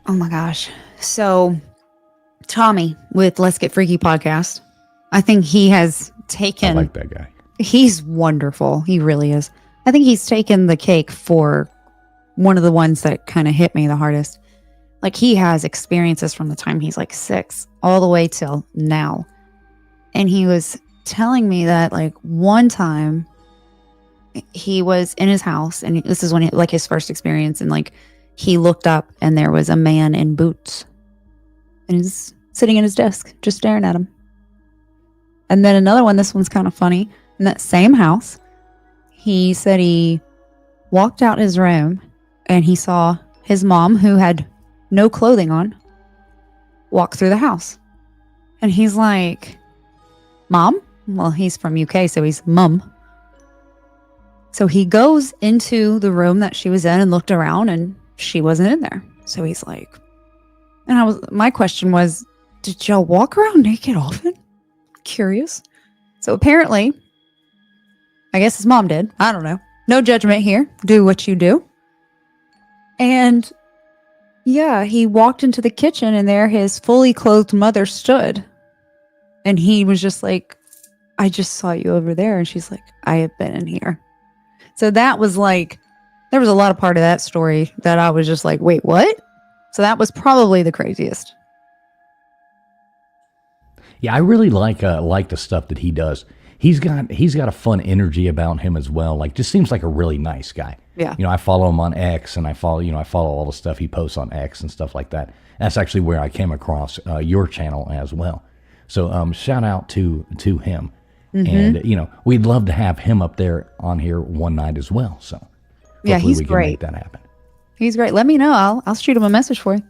Oh my gosh. So Tommy with Let's Get Freaky podcast, I think he has taken. I like that guy. He's wonderful. He really is. I think he's taken the cake for one of the ones that kind of hit me the hardest. Like he has experiences from the time he's like 6 all the way till now. And he was telling me that like one time he was in his house and this is when like his first experience, and like he looked up and there was a man in boots and he's sitting at his desk just staring at him. And then another one, this one's kind of funny. In that same house, he said he walked out his room and he saw his mom, who had no clothing on, walk through the house. And he's like, Mom? Well, he's from UK, so he's Mum. So he goes into the room that she was in and looked around, and she wasn't in there. So he's like, and my question was, did y'all walk around naked often? Curious. So apparently, I guess his mom did. I don't know. No judgment here. Do what you do. And yeah, he walked into the kitchen and there his fully clothed mother stood. And he was just like, I just saw you over there. And she's like, I have been in here. So that was like, there was a lot of part of that story that I was just like, wait, what? So that was probably the craziest. Yeah, I really like the stuff that he does. He's got a fun energy about him as well. Like, just seems like a really nice guy. Yeah. I follow him on X, and I follow all the stuff he posts on X and stuff like that. That's actually where I came across your channel as well. So shout out to him. Mm-hmm. And we'd love to have him up there on here one night as well. So yeah, he's we can great. Make that happen. He's great. Let me know. I'll shoot him a message for you.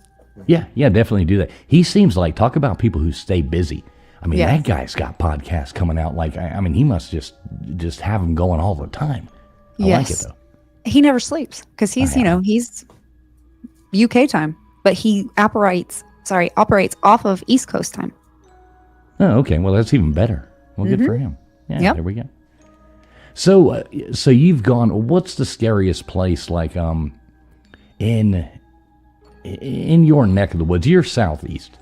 Yeah, definitely do that. He seems like, talk about people who stay busy. I mean, yes. That guy's got podcasts coming out. Like, I mean, he must just have them going all the time. I like it though. He never sleeps because he's UK time, but he operates off of East Coast time. Oh, okay. Well, that's even better. Well, good for him. Yeah, yep. There we go. So you've gone. What's the scariest place like in your neck of the woods? You're southeast.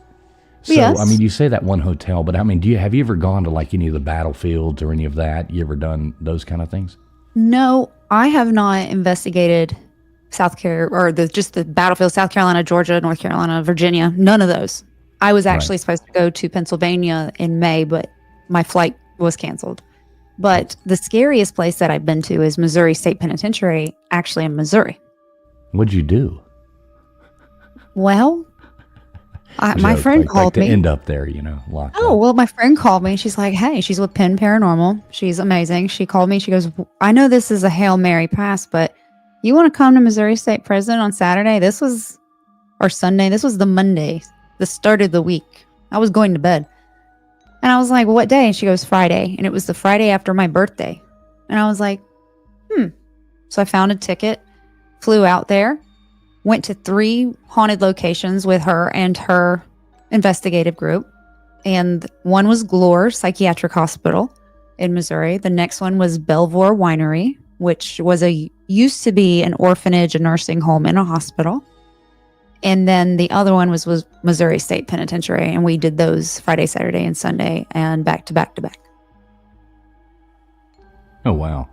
So, yes. I mean, you say that one hotel, but I mean, have you ever gone to like any of the battlefields or any of that? You ever done those kind of things? No, I have not investigated South Carolina or just the battlefield, South Carolina, Georgia, North Carolina, Virginia. None of those. I was actually supposed to go to Pennsylvania in May, but my flight was canceled. But the scariest place that I've been to is Missouri State Penitentiary, actually in Missouri. What'd you do? Well, my friend called me. To end up there, locked up. Well, my friend called me. She's like, hey, she's with Penn Paranormal. She's amazing. She called me. She goes, I know this is a Hail Mary pass, but you want to come to Missouri State Prison on Saturday? Or Sunday. This was the Monday, the start of the week. I was going to bed. And I was like, well, what day? And she goes, Friday. And it was the Friday after my birthday. And I was like, So I found a ticket, flew out there, went to 3 haunted locations with her and her investigative group. And one was Glore Psychiatric Hospital in Missouri. The next one was Belvoir Winery, which used to be an orphanage, a nursing home, and a hospital. And then the other one was Missouri State Penitentiary. And we did those Friday, Saturday, and Sunday, and back to back to back. Oh, wow.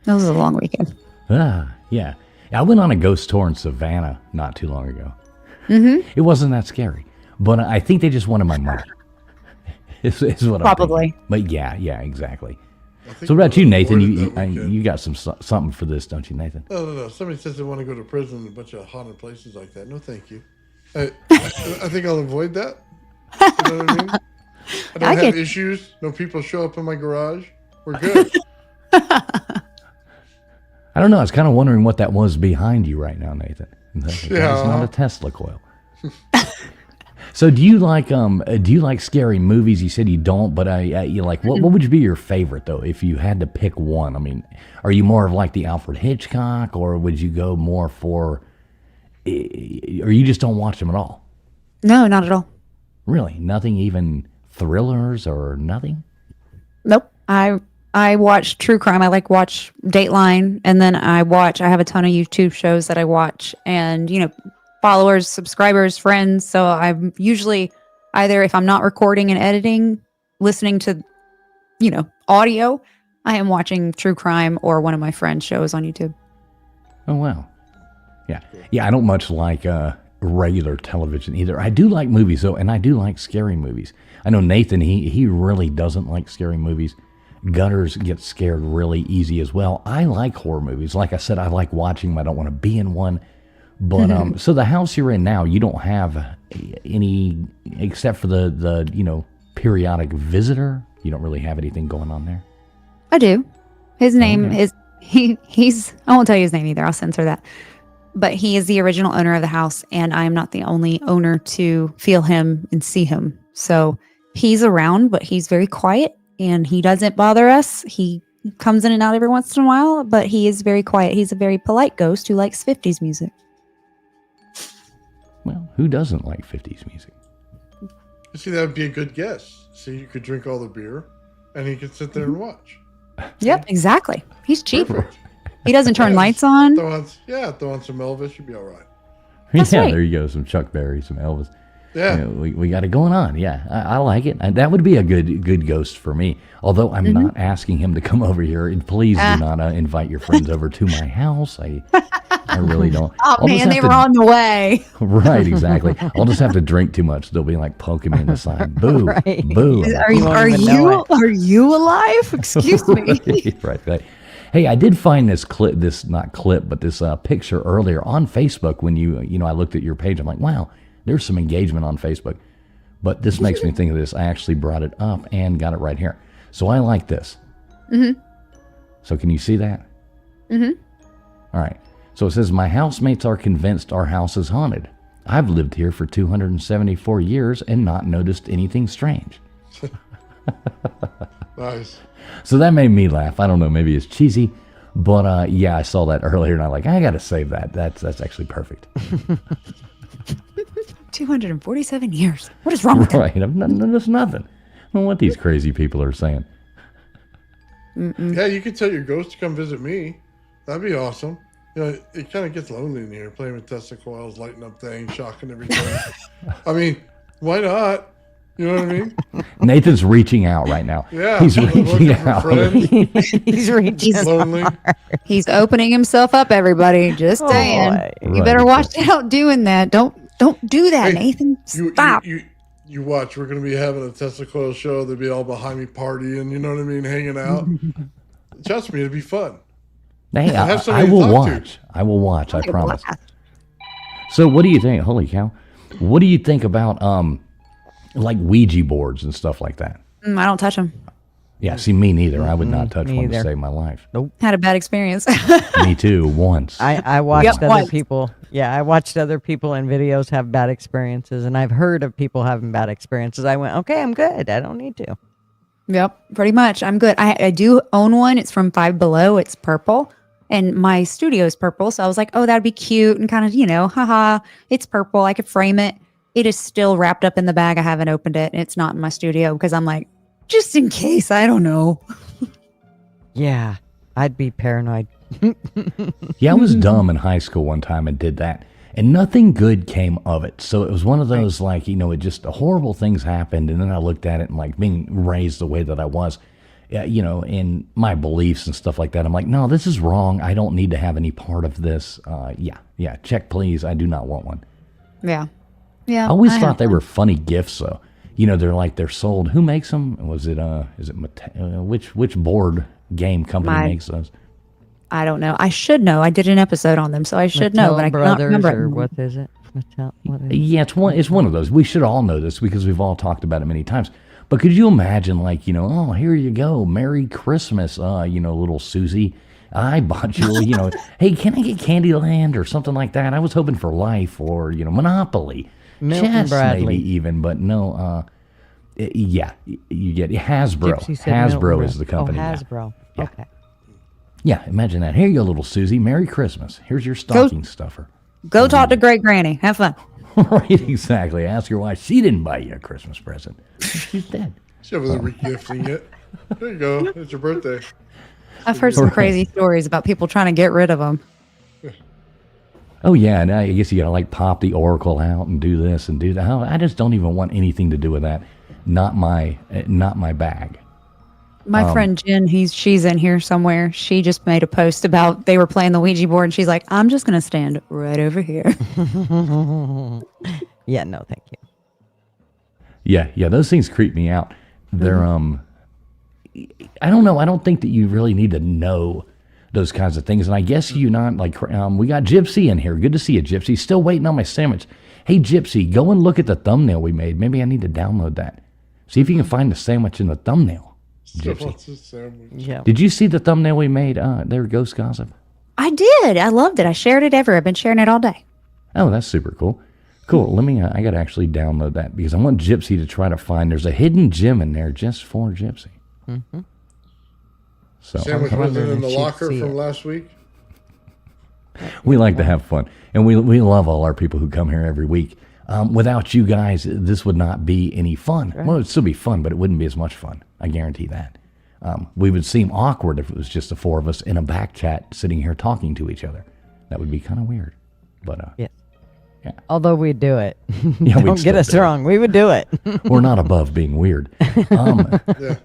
That was a long weekend. Yeah. I went on a ghost tour in Savannah not too long ago. Mm-hmm. It wasn't that scary, but I think they just wanted my money. is what Probably. I'm thinking. But yeah, exactly. So what about you, Nathan? You got something for this, don't you, Nathan? No. Somebody says they want to go to prison and a bunch of haunted places like that. No, thank you. I think I'll avoid that. You know what I mean? I don't have issues. No people show up in my garage. We're good. I don't know. I was kind of wondering what that was behind you right now, Nathan. It's not a Tesla coil. So do you like scary movies? You said you don't, but you like what would be your favorite though if you had to pick one? I mean, are you more of like the Alfred Hitchcock, or would you go more for, or you just don't watch them at all? No, not at all. Really? Nothing, even thrillers or nothing? Nope. I I watch true crime. I like watch Dateline, and then I have a ton of YouTube shows that I watch, and followers, subscribers, friends. So I'm usually either, if I'm not recording and editing, listening to audio, I am watching true crime or one of my friends' shows on YouTube. Oh, wow. Yeah, I don't much like regular television either. I do like movies, though, and I do like scary movies. I know Nathan, he really doesn't like scary movies. Gutters get scared really easy as well. I like horror movies. Like I said, I like watching them. I don't want to be in one. But so the house you're in now, you don't have any, except for the periodic visitor. You don't really have anything going on there. I do. His name is he's. I won't tell you his name either. I'll censor that. But he is the original owner of the house, and I am not the only owner to feel him and see him. So he's around, but he's very quiet, and he doesn't bother us. He comes in and out every once in a while, but he is very quiet. He's a very polite ghost who likes 50s music. Well, who doesn't like 50s music? You see, that would be a good guess. See, you could drink all the beer, and he could sit there and watch. Yep, exactly. He's cheap. Perfect. He doesn't turn lights on. Throw on some Elvis, you'd be all right. That's yeah, right. there you go. Some Chuck Berry, some Elvis. Yeah. We got it going on. Yeah, I like it. That would be a good ghost for me. Although I'm not asking him to come over here. And please do not invite your friends over to my house. I really don't. Oh, man, they were on the way. Right, exactly. I'll just have to drink too much. They'll be like poking me in the side. Boo, Right. boo. Are you alive? Excuse me. Right. Hey, I did find this picture earlier on Facebook when I looked at your page. I'm like, wow, there's some engagement on Facebook. But this makes me think of this. I actually brought it up and got it right here. So I like this. Mm-hmm. So can you see that? Mm-hmm. All right. So it says, my housemates are convinced our house is haunted. I've lived here for 274 years and not noticed anything strange. Nice. So that made me laugh. I don't know, maybe it's cheesy, but I saw that earlier and I got to save that. That's actually perfect. 247 years. What is wrong with that? Right. That's nothing. I don't know what these crazy people are saying. Yeah, you could tell your ghost to come visit me. That'd be awesome. It kind of gets lonely in here, playing with Tesla coils, lighting up things, shocking everything. I mean, why not? You know what I mean? Nathan's reaching out right now. Yeah. He's reaching out. He's reaching. Lonely. He's opening himself up, everybody. Just saying. You better watch out doing that. Don't do that, Hey, Nathan. Stop. You watch. We're going to be having a Tesla coil show. They'll be all behind me partying. You know what I mean? Hanging out. Trust me, it'll be fun. Hey, I somebody will to talk to. watch. I will watch. I promise. So what do you think? Holy cow. What do you think about like Ouija boards and stuff like that? I don't touch them. Yeah, see, me neither. I would not touch me one to either. save my life. Had a bad experience. Me too, once. I watched Yep, other once. people. Yeah, I watched other people in videos have bad experiences, and I've heard of people having bad experiences. I went, okay, I'm good. I don't need to. Yep, pretty much. I'm good. I do own one. It's from Five Below. It's purple. And my studio is purple. So I was like, oh, that'd be cute. And kind of, haha, it's purple. I could frame it. It is still wrapped up in the bag. I haven't opened it. And it's not in my studio because I'm like, just in case. I don't know. Yeah, I'd be paranoid. Yeah, I was dumb in high school one time and did that. And nothing good came of it. So it was one of those, like, it just horrible things happened. And then I looked at it and, like, being raised the way that I was, in my beliefs and stuff like that, I'm like, no, this is wrong. I don't need to have any part of this. Yeah, check, please. I do not want one. Yeah. Yeah. I always have thought they one. were funny gifts, though. They're sold. Who makes them? Was it, is it, which board game company makes those? I don't know. I should know. I did an episode on them, so I should know, but I cannot remember it. Or what is it? Mattel, what is it? Yeah, it's one of those. We should all know this because we've all talked about it many times. But could you imagine, like, oh, here you go, Merry Christmas, little Susie. I bought you, hey, can I get Candyland or something like that? I was hoping for Life or, Monopoly. Milton Chess, Bradley. maybe even, but no. Yeah, you get Hasbro. Gypsy said Hasbro Milton is the company. Oh, now. Hasbro. Yeah. Okay. Yeah, imagine that. Here you go, little Susie. Merry Christmas. Here's your stocking stuffer. Go talk to Great Granny. Have fun. Right, exactly. Ask her why she didn't buy you a Christmas present. She's dead. She's over there regifting it. There you go. It's your birthday. I've heard some crazy stories about people trying to get rid of them. Oh yeah, and I guess you gotta like pop the oracle out and do this and do that. I just don't even want anything to do with that. Not my bag. My friend Jen, she's in here somewhere. She just made a post about they were playing the Ouija board, and she's like, "I'm just gonna stand right over here." Yeah, no, thank you. Yeah, those things creep me out. They're I don't know. I don't think that you really need to know those kinds of things. And I guess you not like, we got Gypsy in here. Good to see you, Gypsy. Still waiting on my sandwich. Hey, Gypsy, go and look at the thumbnail we made. Maybe I need to download that. See if you can find the sandwich in the thumbnail, Gypsy. Yeah. Did you see the thumbnail we made there, Ghost Gossip? I did. I loved it. I shared it everywhere. I've been sharing it all day. Oh, that's super cool. Cool. Let me, I got to actually download that because I want Gypsy to try to find, there's a hidden gem in there just for Gypsy. Mm-hmm. So Sandwich wasn't in the locker from last week. we like to have fun, and we love all our people who come here every week. Without you guys, this would not be any fun. Right. Well, it'd still be fun, but it wouldn't be as much fun. I guarantee that. We would seem awkward if it was just the four of us in a back chat sitting here talking to each other. That would be kind of weird. But yeah. Yeah. Although we'd do it. Yeah, Don't get us wrong. We would do it. We're not above being weird. Yeah.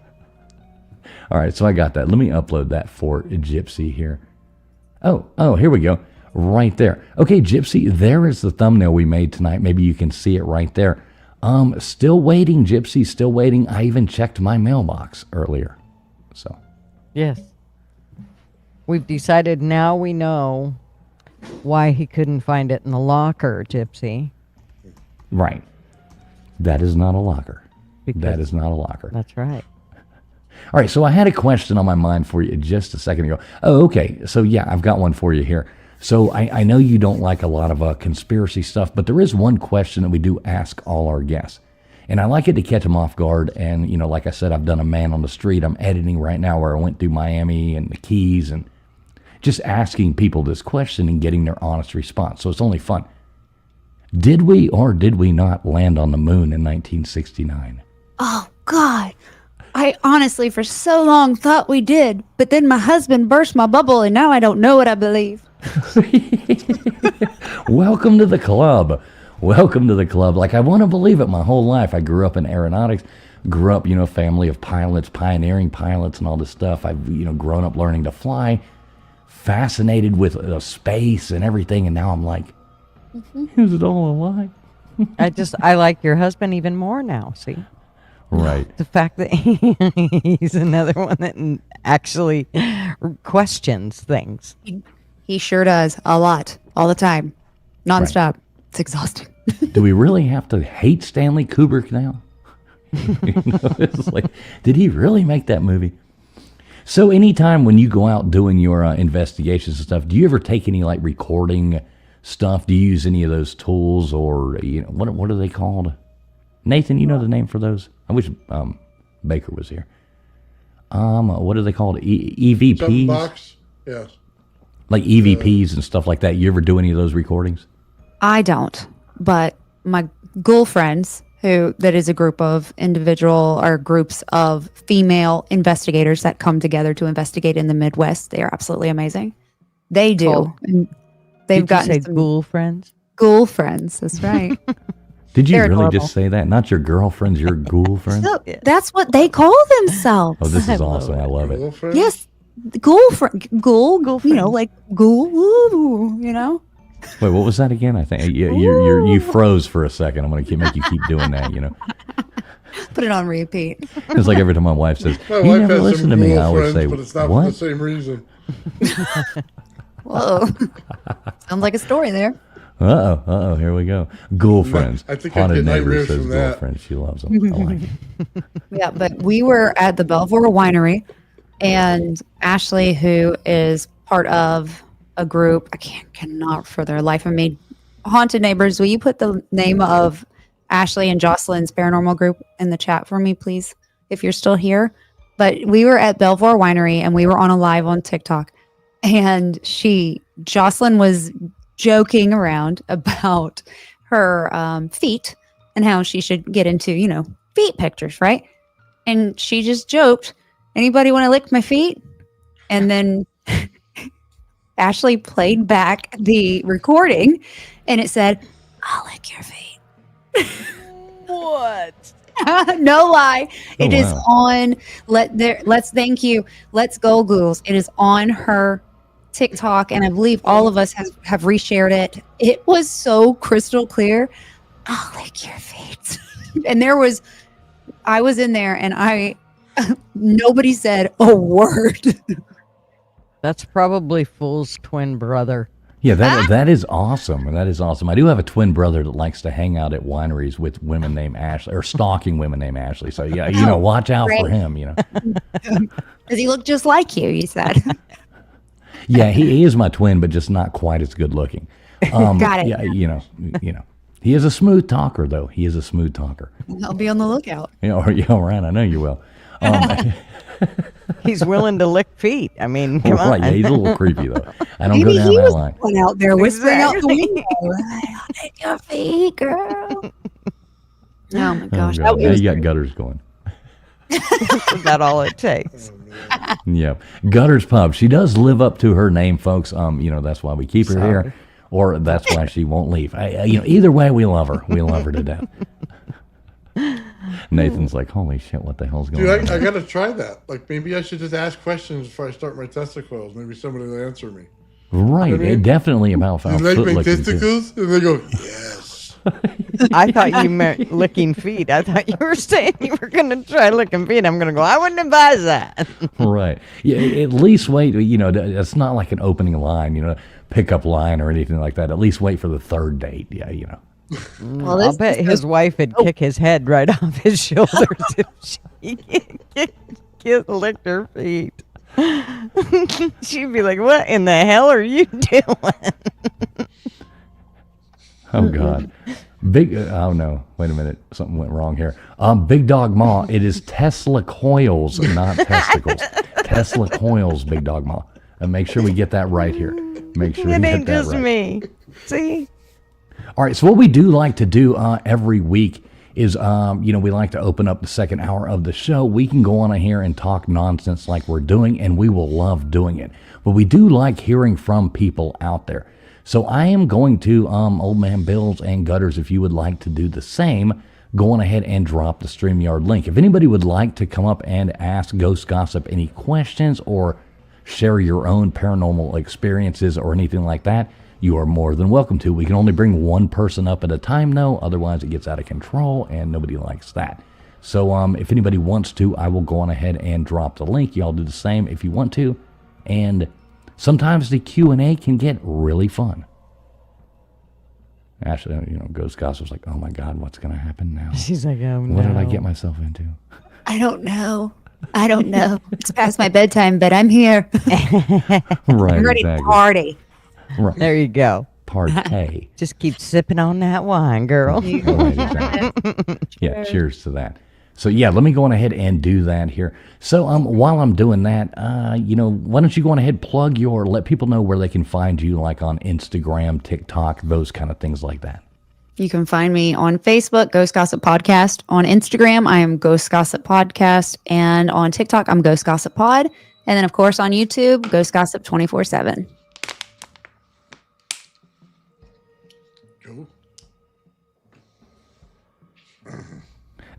All right, so I got that. Let me upload that for Gypsy here. Oh, here we go. Right there. Okay, Gypsy, there is the thumbnail we made tonight. Maybe you can see it right there. Still waiting, Gypsy, still waiting. I even checked my mailbox earlier. So. Yes. We've decided now we know why he couldn't find it in the locker, Gypsy. Right. That is not a locker. Because that is not a locker. That's right. All right, so I had a question on my mind for you just a second ago. Oh, okay. So, yeah, I've got one for you here. So I know you don't like a lot of conspiracy stuff, but there is one question that we do ask all our guests. And I like it to catch them off guard. And, you know, like I said, I've done a Man on the Street. I'm editing right now where I went through Miami and the Keys and just asking people this question and getting their honest response. So it's only fun. Did we or did we not land on the moon in 1969? Oh, God. I honestly, for so long, thought we did. But then my husband burst my bubble, and now I don't know what I believe. Welcome to the club. Welcome to the club. Like, I want to believe it my whole life. I grew up in aeronautics, grew up, a family of pilots, pioneering pilots and all this stuff. I've, grown up learning to fly, fascinated with space and everything. And now I'm like, is it all a lie? I like your husband even more now, see? Right. The fact that he's another one that actually questions things. He sure does. A lot. All the time. Nonstop. Right. It's exhausting. Do we really have to hate Stanley Kubrick now? It's like, did he really make that movie? So anytime when you go out doing your investigations and stuff, do you ever take any like recording stuff? Do you use any of those tools or, what are they called? Nathan, you know the name for those? I wish Baker was here. What are they called? EVPs? Something box? Yes. Like EVPs and stuff like that. You ever do any of those recordings? I don't, but my ghoul friends, that is a group of groups of female investigators that come together to investigate in the Midwest. They are absolutely amazing. They do. Oh. And they've got some ghoul friends. Ghoul friends. That's right. Did you really just say that? Not your girlfriends, your ghoul friends? No, that's what they call themselves. Oh, this is awesome. I love it. Yes. Ghoul, like ghoul, Wait, what was that again? I think you froze for a second. I'm going to make you keep doing that, Put it on repeat. It's like every time my wife says, my you wife never has listen to some me, ghoul I always friends, say, but it's not what? for the same reason. Whoa. Sounds like a story there. Uh-oh, here we go. Ghoul friends. I think Haunted I get neighbor nightmares says from ghoul that. friends. She loves them. I like it. Yeah, but we were at the Belvoir Winery, and Ashley, who is part of a group, I cannot for their life of me, Haunted Neighbors, will you put the name of Ashley and Jocelyn's paranormal group in the chat for me, please, if you're still here? But we were at Belvoir Winery, and we were on a live on TikTok, and Jocelyn was joking around about her feet and how she should get into, feet pictures, right? And she just joked Anybody want to lick my feet? And then Ashley played back the recording, and it said, "I'll lick your feet." What? No lie. It is wow. on. Let's thank you. Let's go, Ghouls. It is on her TikTok, and I believe all of us have reshared it. It was so crystal clear. I'll lick your feet. And I was in there, and nobody said a word. That's probably Fool's twin brother. Yeah, that is awesome. That is awesome. I do have a twin brother that likes to hang out at wineries with women named Ashley, or stalking women named Ashley. So yeah, watch out for him. Does he look just like you? You said. Yeah, he is my twin, but just not quite as good looking. Got it. Yeah, he is a smooth talker, though. He is a smooth talker. I'll be on the lookout. Yeah, right. I know you will. He's willing to lick feet. I mean, come on. Yeah, he's a little creepy though. I don't Maybe go down he that was line. the one out there whispering out the Exactly. window. I'll lick your feet, girl. Oh my gosh. Oh, That God. Now was you got gutters going. Is that all it takes? Yeah, Gutters Pub. She does live up to her name, folks. That's why we keep her here, or that's why she won't leave. Either way, we love her. We love her to death. Nathan's like, holy shit, what the hell's going on? Dude, I gotta try that. Like, maybe I should just ask questions before I start my testicles. Maybe somebody will answer me. Right, You know what I mean? definitely about You foul like foot my licking, too. testicles? And they go, yes. I thought you meant licking feet. I thought you were saying you were going to try licking feet. I'm going to go, I wouldn't advise that. Right. Yeah, at least wait, it's not like an opening line, pickup line or anything like that. At least wait for the third date. Yeah, well, I'll bet his wife would kick his head right off his shoulders if she licked her feet. She'd be like, what in the hell are you doing? Oh, God. Oh, no. Wait a minute. Something went wrong here. Big Dog Ma, it is Tesla coils, not testicles. Tesla coils, Big Dog Ma. And make sure we get that right here. Make sure we It get ain't that just right. me. See? All right, so what we do like to do every week is, we like to open up the second hour of the show. We can go on here and talk nonsense like we're doing, and we will love doing it. But we do like hearing from people out there. So I am going to, Old Man Bills and Gutters, if you would like to do the same, go on ahead and drop the StreamYard link. If anybody would like to come up and ask Ghost Gossip any questions or share your own paranormal experiences or anything like that, you are more than welcome to. We can only bring one person up at a time, though. Otherwise, it gets out of control, and nobody likes that. So if anybody wants to, I will go on ahead and drop the link. Y'all do the same if you want to. And sometimes the Q&A can get really fun. Ashley, Ghost Gossip's like, oh, my God, what's going to happen now? She's like, oh, no. What did I get myself into? I don't know. It's past my bedtime, but I'm here. Right, I'm ready to party. Right. There you go. Partay. Just keep sipping on that wine, girl. Right, exactly. Yeah, cheers to that. So yeah, let me go on ahead and do that here. So while I'm doing that, why don't you go on ahead, let people know where they can find you, like on Instagram, TikTok, those kind of things like that. You can find me on Facebook, Ghost Gossip Podcast. On Instagram, I am Ghost Gossip Podcast. And on TikTok, I'm Ghost Gossip Pod. And then, of course, on YouTube, Ghost Gossip 24/7. Cool.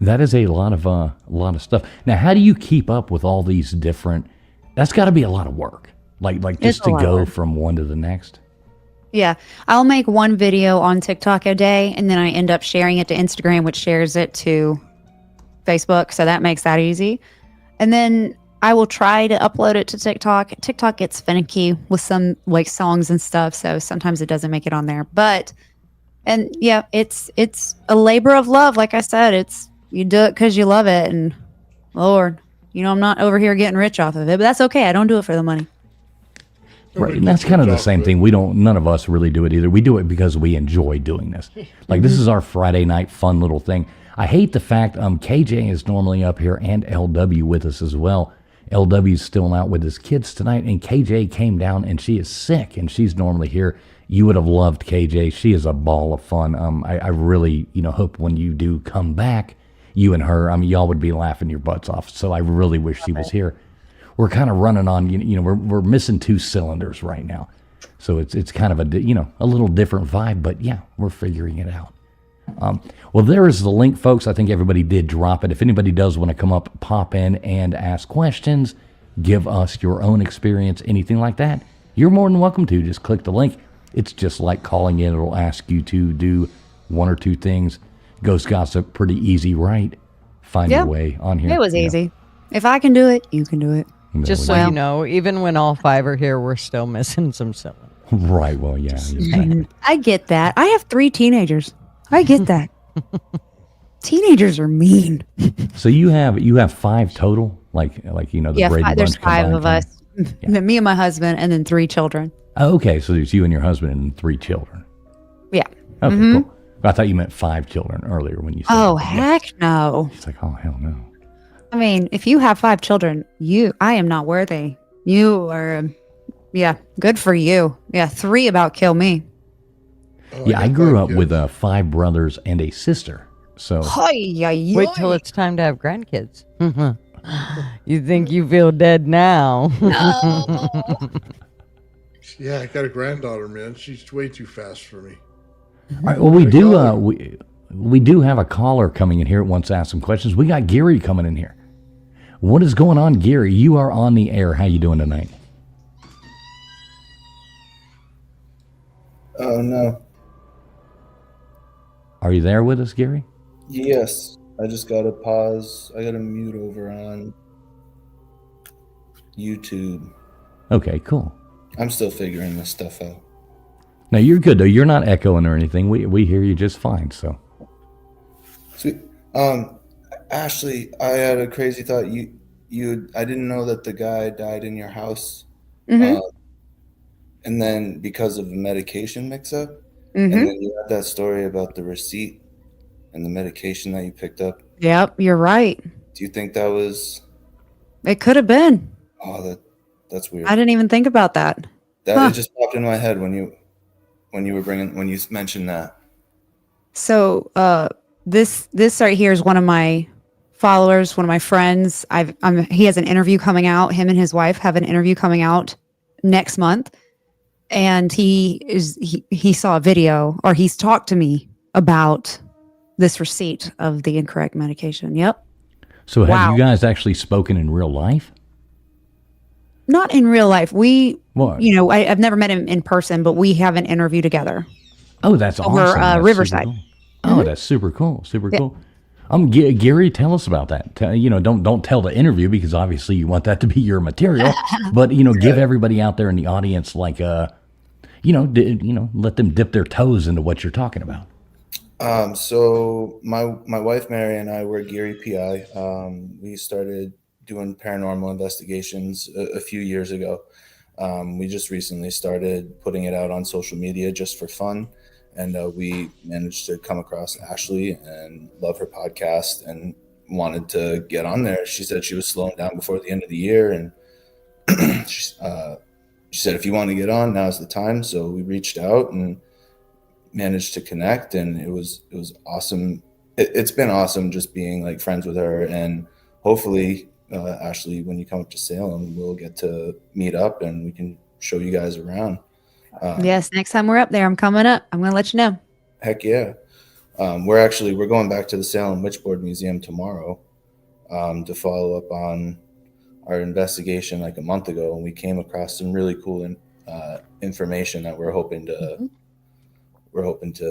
That is a lot of stuff. Now, how do you keep up with all these different? That's got to be a lot of work. Like just to go from one to the next. Yeah, I'll make one video on TikTok a day, and then I end up sharing it to Instagram, which shares it to Facebook. So that makes that easy. And then I will try to upload it to TikTok. TikTok gets finicky with some like songs and stuff, so sometimes it doesn't make it on there. And yeah, it's a labor of love. Like I said, you do it because you love it, and Lord, I'm not over here getting rich off of it, but that's okay. I don't do it for the money. Right, and that's kind of the same thing. None of us really do it either. We do it because we enjoy doing this. Like, this is our Friday night fun little thing. I hate the fact KJ is normally up here and LW with us as well. LW's still out with his kids tonight, and KJ came down, and she is sick, and she's normally here. You would have loved KJ. She is a ball of fun. I really, hope when you do come back, you and her, y'all would be laughing your butts off. So I really wish she was here. we're kind of running on, we're missing 2 cylinders right now. So it's kind of a little different vibe, but yeah, we're figuring it out. Well, there is the link, folks. I think everybody did drop it. If anybody does want to come up, pop in and ask questions, give us your own experience, anything like that, you're more than welcome to. Just click the link. It's just like calling in. It'll ask you to do 1 or 2 things. Ghost Gossip, pretty easy, right? Find your way on here. It was easy. If I can do it, you can do it. Just so you know, even when all 5 are here, we're still missing some cylinders. Right. Well, yeah. Exactly. I get that. I have 3 teenagers. I get that. Teenagers are mean. So you have 5 total, like the Brady there's Bunch 5 combined of us. Yeah. Me and my husband, and then 3 children. Oh, okay, so it's you and your husband and 3 children. Yeah. Okay, cool. I thought you meant 5 children earlier when you said. Oh, heck no. It's like, oh, hell no. I mean, if you have 5 children, I am not worthy. You are, good for you. Yeah, 3 about kill me. Oh, Yeah, I grew up with 5 brothers and a sister. So Wait till it's time to have grandkids. You think you feel dead now? Yeah, I got a granddaughter, man. She's way too fast for me. all right, well, we do have a caller coming in here that wants to ask some questions. We got Gary coming in here. What is going on, Gary? You are on the air. How you doing tonight? Oh, no. Are you there with us, Gary? Yes. I just got to pause. I got to mute over on YouTube. Okay, cool. I'm still figuring this stuff out. No, you're good, though. You're not echoing or anything. We hear you just fine, so. Sweet. Ashley, I had a crazy thought. I didn't know that the guy died in your house. Mm-hmm. And then because of a medication mix-up. Mm-hmm. And then you had that story about the receipt and the medication that you picked up. Yep, you're right. Do you think that was... It could have been. Oh, that's weird. I didn't even think about that. It just popped in my head when you mentioned that. So this right here is one of my followers, one of my friends. He has an interview coming out. Him and his wife have an interview coming out next month, and he saw a video, or he's talked to me about this receipt of the incorrect medication. Yep. So have you guys actually spoken in real life? Not in real life. I've never met him in person, but we have an interview together. Oh, that's awesome. That's Riverside. Cool. Oh, that's super cool. Super cool. Gary, tell us about that. Don't tell the interview, because obviously you want that to be your material. But give everybody out there in the audience let them dip their toes into what you're talking about. So my wife Mary and I were Geary PI. We started doing paranormal investigations a few years ago. We just recently started putting it out on social media just for fun. And we managed to come across Ashley and love her podcast and wanted to get on there. She said she was slowing down before the end of the year. And she said, if you want to get on, now's the time. So we reached out and managed to connect. And it was awesome. It's been awesome just being like friends with her. And hopefully, Ashley, when you come up to Salem, we'll get to meet up and we can show you guys around. Yes, next time we're up there, I'm coming up. I'm going to let you know. Heck yeah. We're going back to the Salem Witchboard Museum tomorrow to follow up on our investigation like a month ago, and we came across some really cool information that we're hoping to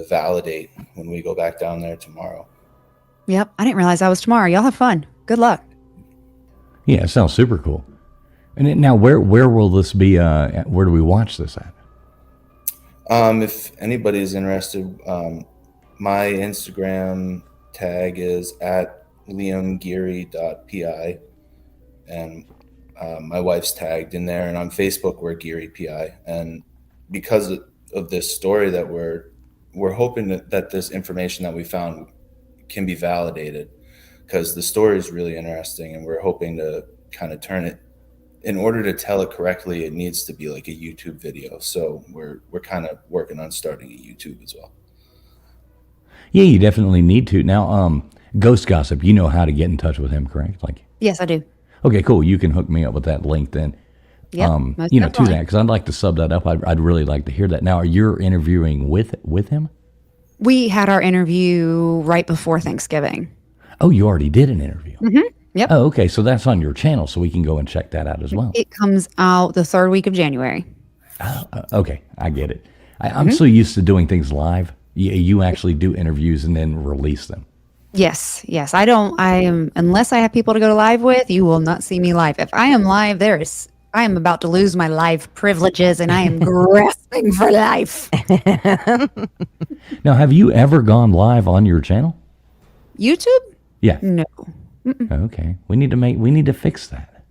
validate when we go back down there tomorrow. Yep, I didn't realize that was tomorrow. Y'all have fun. Good luck. Yeah, it sounds super cool. And now, where will this be? Where do we watch this at? If anybody is interested, my Instagram tag is at liamgeary.pi, and my wife's tagged in there, and on Facebook we're Geary PI. And because of this story that we're hoping that this information that we found can be validated, because the story is really interesting, and we're hoping to kind of turn it. In order to tell it correctly, it needs to be like a YouTube video. So we're kind of working on starting a YouTube as well. Yeah, you definitely need to. Now, Ghost Gossip, you know how to get in touch with him, correct? Yes, I do. Okay, cool. You can hook me up with that link then. Yep, most To definitely. that, because I'd like to sub that up. I'd really like to hear that. Now, you're interviewing with him? We had our interview right before Thanksgiving. Oh, you already did an interview. Yep. Oh, okay. So that's on your channel, so we can go and check that out as well. It comes out the third week of January. Okay, I get it. I'm so used to doing things live. You actually do interviews and then release them. Yes. I am, unless I have people to go to live with, you will not see me live. If I am live, I am about to lose my live privileges and I am grasping for life. Now, have you ever gone live on your channel? YouTube? Yeah. No. Okay. We need to fix that.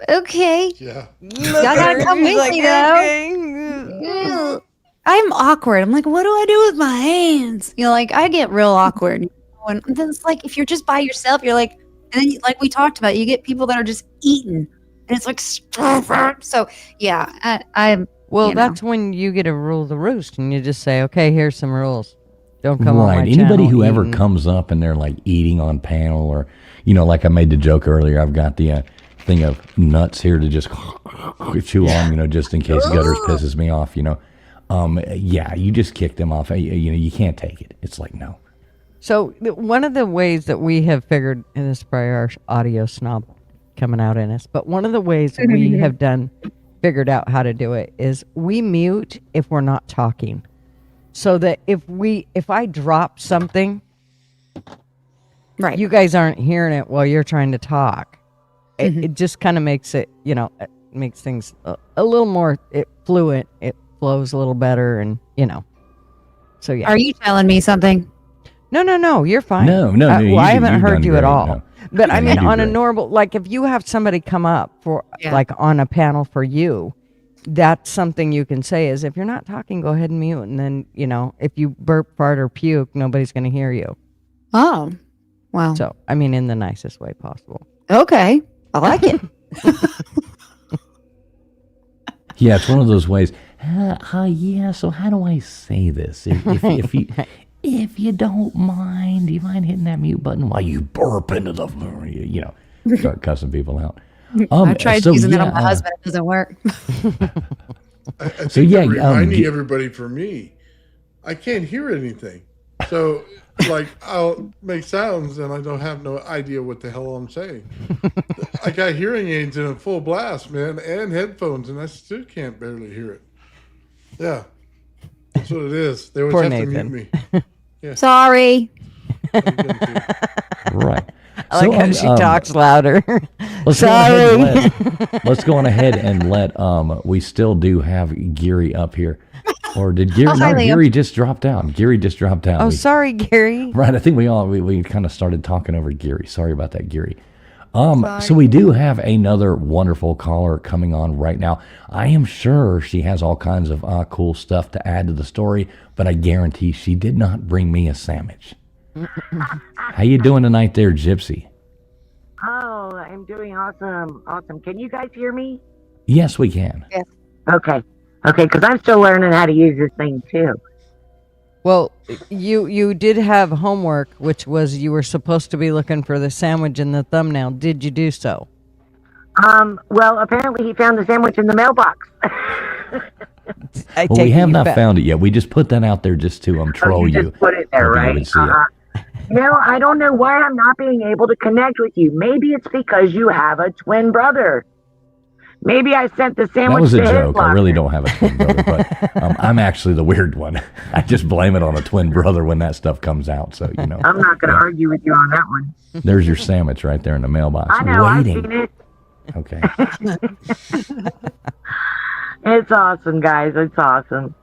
Okay. Yeah. Y'all gotta come with me though. I'm awkward. I'm like, what do I do with my hands? Like I get real awkward. And then it's like if you're just by yourself, you're like, and then like we talked about, you get people that are just eating, and it's like, so yeah. Well, that's when you get to rule the roost, and you just say, "Okay, here's some rules. Don't come on my Anybody channel who ever eating." comes up and they're like eating on panel, or like I made the joke earlier, I've got the thing of nuts here to just chew on, just in case Gutters pisses me off, you just kick them off. You can't take it. It's like, no. So one of the ways that we have figured, and this is probably our audio snob coming out in us, but one of the ways that we have figured out how to do it is we mute if we're not talking. So that if I drop something, right, you guys aren't hearing it while you're trying to talk. It just kind of makes it, it makes things a little more fluent. It flows a little better, and so yeah. Are you telling me something? No, you're fine. No, I haven't heard you at all. No. But I mean, you do on a great. normal, like if you have somebody come up for like on a panel for you, that's something you can say is if you're not talking, go ahead and mute. And then, if you burp, fart, or puke, nobody's going to hear you. Oh, well. So, I mean, in the nicest way possible. Okay. I like it. Yeah, it's one of those ways. Yeah, so how do I say this? If you don't mind, do you mind hitting that mute button while you burp into the, start cussing people out. I tried using that on my husband. It doesn't work. I think reminding everybody for me, I can't hear anything. So, like, I'll make sounds and I don't have no idea what the hell I'm saying. I got hearing aids in a full blast, man, and headphones, and I still can't barely hear it. Yeah. That's what it is. They always Poor have Nathan. to mute me. Yeah. Sorry. Right. I like how she talks louder. Let's Sorry. Let's go on ahead and let we still do have Gary up here. Or did Gary? hi, Liam. Gary just dropped out. Gary just dropped out. Oh, sorry, Gary. Right. I think we kind of started talking over Gary. Sorry about that, Gary. So we do have another wonderful caller coming on right now. I am sure she has all kinds of cool stuff to add to the story, but I guarantee she did not bring me a sandwich. How you doing tonight there, Gypsy? Oh, I'm doing awesome. Awesome. Can you guys hear me? Yes, we can. Yes. Okay, because I'm still learning how to use this thing too. Well, you did have homework, which was you were supposed to be looking for the sandwich in the thumbnail. Did you do so? Well, apparently he found the sandwich in the mailbox. We have not found it yet. We just put that out there just to troll you. Just put it there, hoping you right? would see it. I don't know why I'm not being able to connect with you. Maybe it's because you have a twin brother. Maybe I sent the sandwich. That was a to his joke. I locker. really don't have a twin brother, but I'm actually the weird one. I just blame it on a twin brother when that stuff comes out. So I'm not going to argue with you on that one. There's your sandwich right there in the mailbox. I know. Waiting. I've seen it. Okay. It's awesome, guys. It's awesome.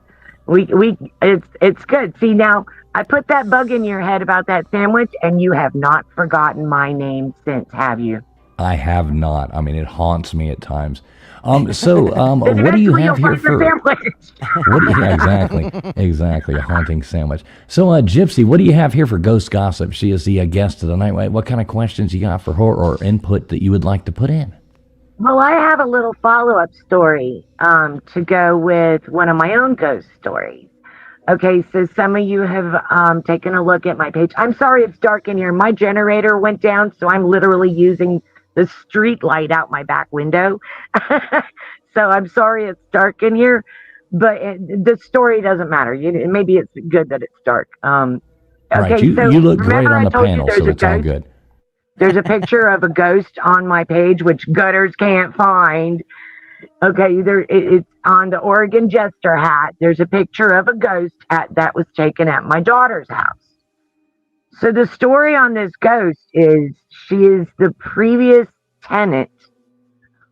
It's good. See, now I put that bug in your head about that sandwich, and you have not forgotten my name since, have you? I have not. I mean, it haunts me at times. What do you have here for? Exactly, a haunting sandwich. So, Gypsy, what do you have here for Ghost Gossip? She is the guest of the night. What kind of questions you got for her or input that you would like to put in? Well, I have a little follow-up story to go with one of my own ghost stories. Okay, so some of you have taken a look at my page. I'm sorry it's dark in here. My generator went down, so I'm literally using the street light out my back window. So I'm sorry it's dark in here, but the story doesn't matter. Maybe it's good that it's dark. Right. Okay, You look great on the told panel, there's so it's all good. There's a picture of a ghost on my page, which gutters can't find. Okay, it's on the Oregon Jester hat. There's a picture of a ghost hat that was taken at my daughter's house. So the story on this ghost is she is the previous tenant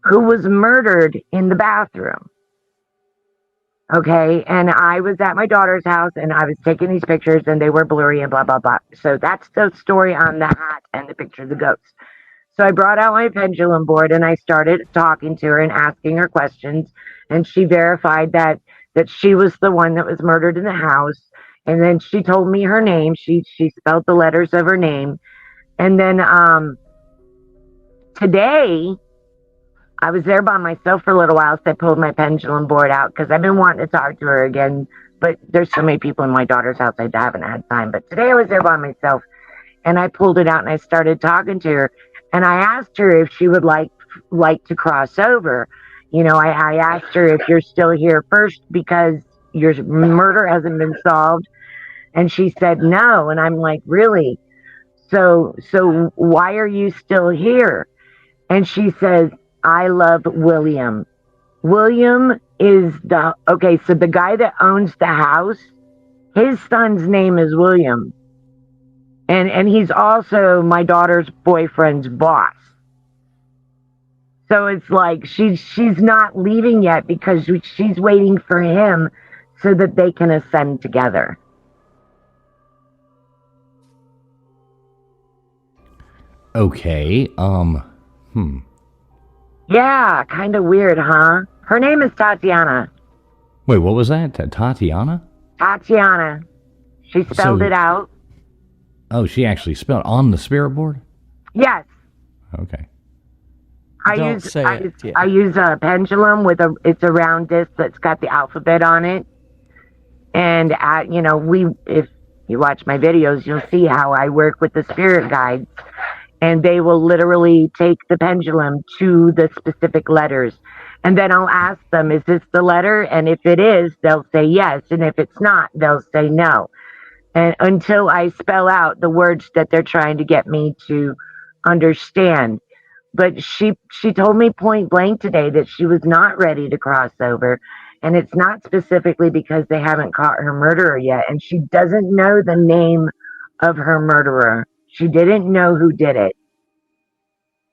who was murdered in the bathroom. Okay, and I was at my daughter's house and I was taking these pictures and they were blurry and blah, blah, blah. So that's the story on the hat and the picture of the ghost. So I brought out my pendulum board and I started talking to her and asking her questions. And she verified that she was the one that was murdered in the house. And then she told me her name. She spelled the letters of her name. And then today, I was there by myself for a little while, so I pulled my pendulum board out because I've been wanting to talk to her again. But there's so many people in my daughter's house, I haven't had time. But today I was there by myself, and I pulled it out and I started talking to her. And I asked her if she would like to cross over. I asked her if you're still here first because your murder hasn't been solved. And she said no. And I'm like, really? So why are you still here? And she says, I love William. William is so the guy that owns the house, his son's name is William. And he's also my daughter's boyfriend's boss. So it's like she's not leaving yet because she's waiting for him so that they can ascend together. Okay. Yeah, kind of weird, huh? Her name is Tatiana. Wait, what was that? Tatiana? Tatiana. She spelled it out. Oh, she actually spelled on the spirit board? Yes. Okay. I use a pendulum it's a round disc that's got the alphabet on it. And if you watch my videos, you'll see how I work with the spirit guides. And they will literally take the pendulum to the specific letters. And then I'll ask them, is this the letter? And if it is, they'll say yes. And if it's not, they'll say no. And until I spell out the words that they're trying to get me to understand. But she told me point blank today that she was not ready to cross over. And it's not specifically because they haven't caught her murderer yet. And she doesn't know the name of her murderer. She didn't know who did it.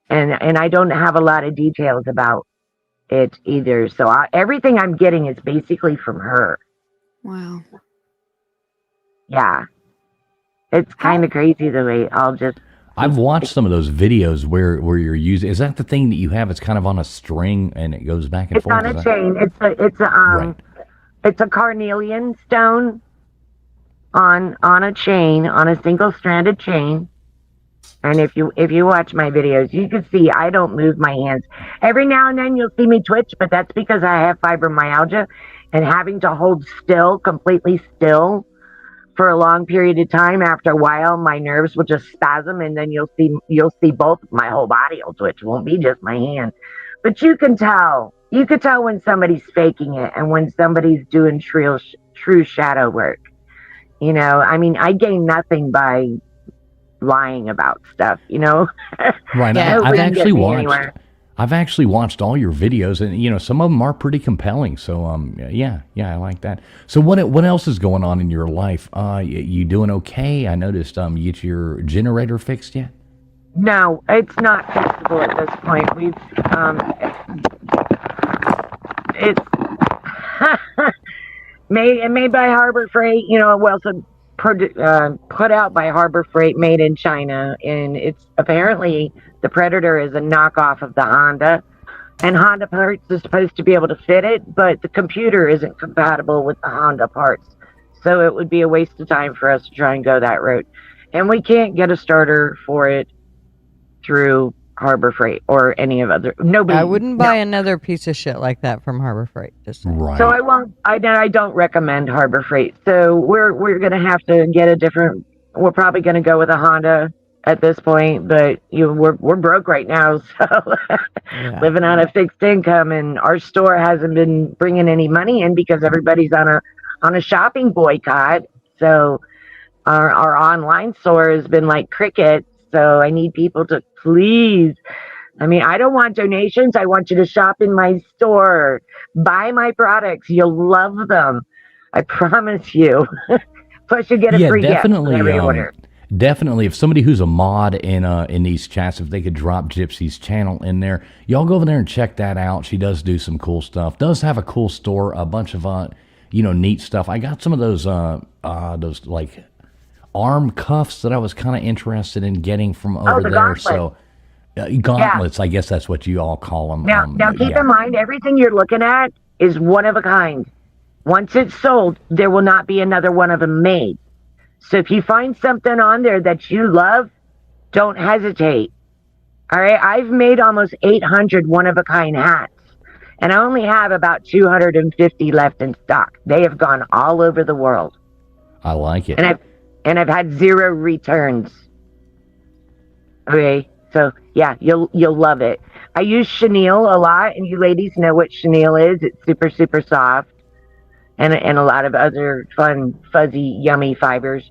And I don't have a lot of details about it either. So everything I'm getting is basically from her. Wow. Yeah. It's kind of crazy the way I've watched some of those videos where you're using. Is that the thing that you have? It's kind of on a string and it goes back and forth. It's on a chain. It's a carnelian stone on a chain, on a single stranded chain. And if you watch my videos, you can see I don't move my hands. Every now and then you'll see me twitch, but that's because I have fibromyalgia and having to hold still, completely still for a long period of time. After a while, my nerves will just spasm, and then you'll see both my whole body will twitch. It won't be just my hand, but you can tell. You could tell when somebody's faking it and when somebody's doing true shadow work. I gain nothing by lying about stuff. Right. Yeah. I've actually watched all your videos, and some of them are pretty compelling. So yeah, I like that. So what else is going on in your life? You doing okay? I noticed you get your generator fixed yet? No, it's not fixable at this point. It's made by Harbor Freight. So put out by Harbor Freight, made in China, and it's apparently the Predator is a knockoff of the Honda, and Honda parts are supposed to be able to fit it, but the computer isn't compatible with the Honda parts, so it would be a waste of time for us to try and go that route, and we can't get a starter for it through Harbor Freight or any of other. Nobody. I wouldn't buy another piece of shit like that from Harbor Freight. Just saying. Right. So I won't. I don't recommend Harbor Freight. So we're gonna have to get a different. We're probably gonna go with a Honda at this point, but we're broke right now, so living on a fixed income, and our store hasn't been bringing any money in because everybody's on a shopping boycott. So our online store has been like crickets. So I need people to please. I mean, I don't want donations. I want you to shop in my store, buy my products. You'll love them. I promise you. Plus, you get a free gift with every order. Definitely, if somebody who's a mod in these chats, if they could drop Gypsy's channel in there, y'all go over there and check that out. She does do some cool stuff. Does have a cool store, a bunch of neat stuff. I got some of those like arm cuffs that I was kind of interested in getting from over there. Gauntlets. So gauntlets, I guess that's what you all call them. Now keep in mind, everything you're looking at is one of a kind. Once it's sold, there will not be another one of them made. So if you find something on there that you love, don't hesitate. All right, I've made almost 800 one-of-a-kind hats, and I only have about 250 left in stock. They have gone all over the world. I like it. And I've had 0 returns. Okay, so yeah, you'll love it. I use chenille a lot, and you ladies know what chenille is. It's super, super soft. And a lot of other fun, fuzzy, yummy fibers.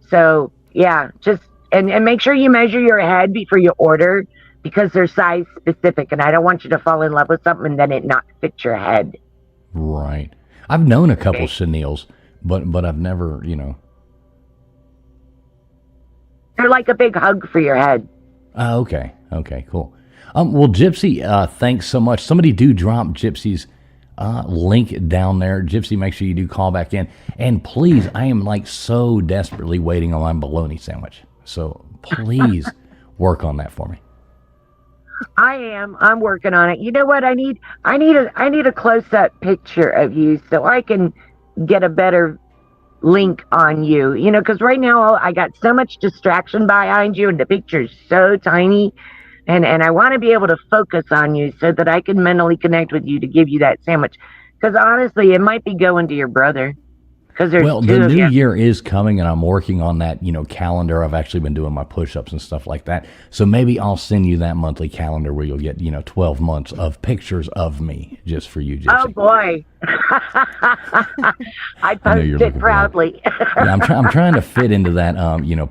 So yeah, just and make sure you measure your head before you order, because they're size specific, and I don't want you to fall in love with something and then it not fit your head. Right. I've known a couple chenilles, but I've never, They're like a big hug for your head. Okay, cool. Well, Gypsy, thanks so much. Somebody do drop Gypsy's link down there. Gypsy, make sure you do call back in. And please, I am like so desperately waiting on my bologna sandwich. So please work on that for me. I'm working on it. You know what I need? I need a close-up picture of you so I can get a better link on you. Because right now I got so much distraction behind you and the picture's so tiny. And I want to be able to focus on you so that I can mentally connect with you to give you that sandwich. Because honestly, it might be going to your brother. Because there's the new year is coming, and I'm working on that, calendar. I've actually been doing my push-ups and stuff like that. So maybe I'll send you that monthly calendar where you'll get, 12 months of pictures of me just for you, Gypsy. Oh boy, I post it proudly. Yeah, I'm trying to fit into that,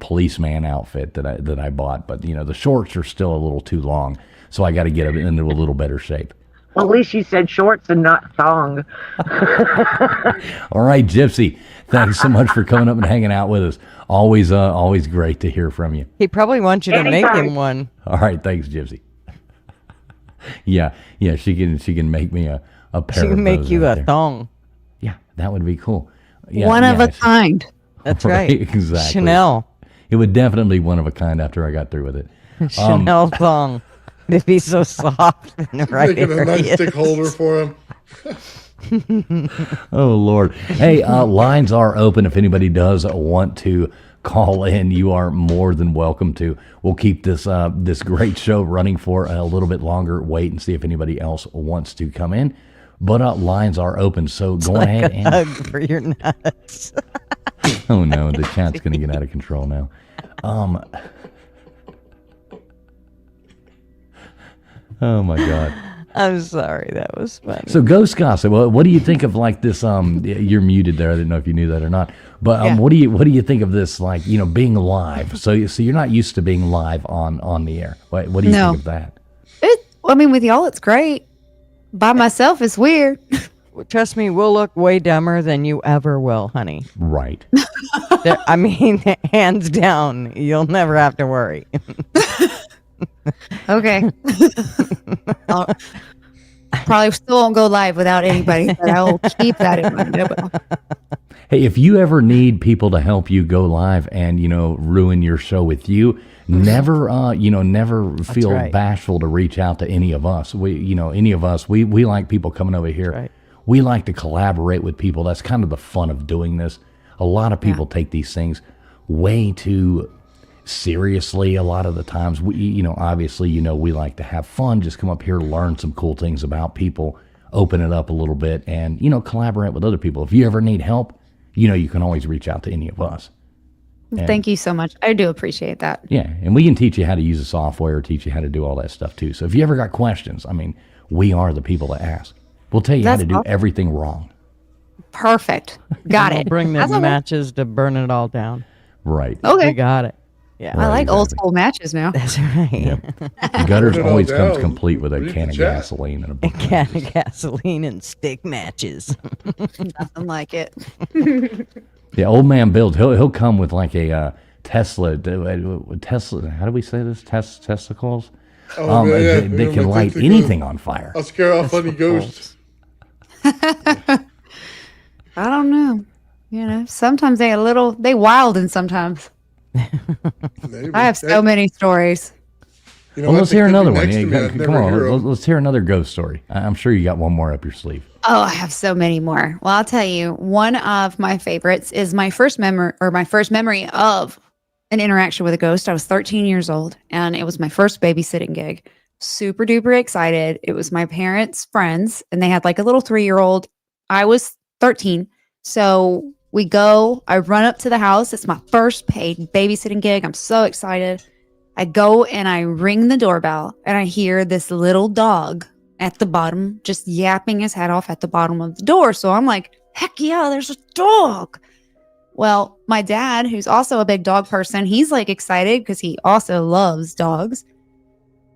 policeman outfit that I bought, but the shorts are still a little too long, so I got to get them into a little better shape. Well, at least you said shorts and not thong. All right, Gypsy, thanks so much for coming up and hanging out with us. Always great to hear from you. He probably wants you to make him one. All right, thanks, Gypsy. Yeah, she can make me a pair. She can make you a there. Thong. Yeah, that would be cool. Yeah, one of a kind. That's right. Exactly. Chanel. It would definitely be one of a kind after I got through with it. Chanel thong. It'd be so soft and right Making a nice stick holder for him. Oh, Lord. Hey, lines are open. If anybody does want to call in, you are more than welcome to. We'll keep this this great show running for a little bit longer. Wait and see if anybody else wants to come in. But lines are open, so go ahead and hug for your nuts. Oh no, the chat's going to get out of control now. Oh my God. I'm sorry, that was funny. So Ghost Gossip, what do you think of like this? You're muted there. I didn't know if you knew that or not. But what do you think of this? Like being live. So you're not used to being live on the air. What do you think of that? With y'all, it's great. By myself, it's weird. Trust me, we'll look way dumber than you ever will, honey. Right. Hands down, you'll never have to worry. Okay. Probably still won't go live without anybody, but I will keep that in mind. Hey, if you ever need people to help you go live and, ruin your show with you, never feel bashful to reach out to any of us. We like people coming over here. Right. We like to collaborate with people. That's kind of the fun of doing this. A lot of people take these things way too seriously a lot of the times. We obviously we like to have fun, just come up here, learn some cool things about people, open it up a little bit, and collaborate with other people. If you ever need help, you can always reach out to any of us. Thank you so much. I do appreciate that. Yeah, and we can teach you how to use the software, teach you how to do all that stuff too. So if you ever got questions, I mean, we are the people to ask. We'll tell you how to do everything wrong. Perfect. Got We'll it. bring the matches to burn it all down. Right. Okay. We got it. Yeah. I like old exactly. school matches now. That's right. Yep. The gutters Put it all always comes down. complete with a Read can the of chat. gasoline and a A book. can of gasoline and stick matches. Nothing like it. Yeah, old man Bill, he'll come with like a Tesla. Tesla. How do we say this? Testicles. Oh, man, yeah. They can light anything on fire. I'll scare off any ghosts. I don't know. You know, sometimes they wild and sometimes. Maybe. I have so many stories. You know Well, what? let's They hear could be another one. next to me, Yeah, I'd come never hear on, 'em. let's hear another ghost story. I'm sure you got one more up your sleeve. Oh, I have so many more. Well, I'll tell you, one of my favorites is my first memory of an interaction with a ghost. I was 13 years old and it was my first babysitting gig. Super duper excited. It was my parents' friends and they had like a little 3-year-old. I was 13. So we go, I run up to the house. It's my first paid babysitting gig. I'm so excited. I go and I ring the doorbell and I hear this little dog at the bottom, just yapping his head off at the bottom of the door. So I'm like, heck yeah, there's a dog. Well, my dad, who's also a big dog person, he's like excited because he also loves dogs.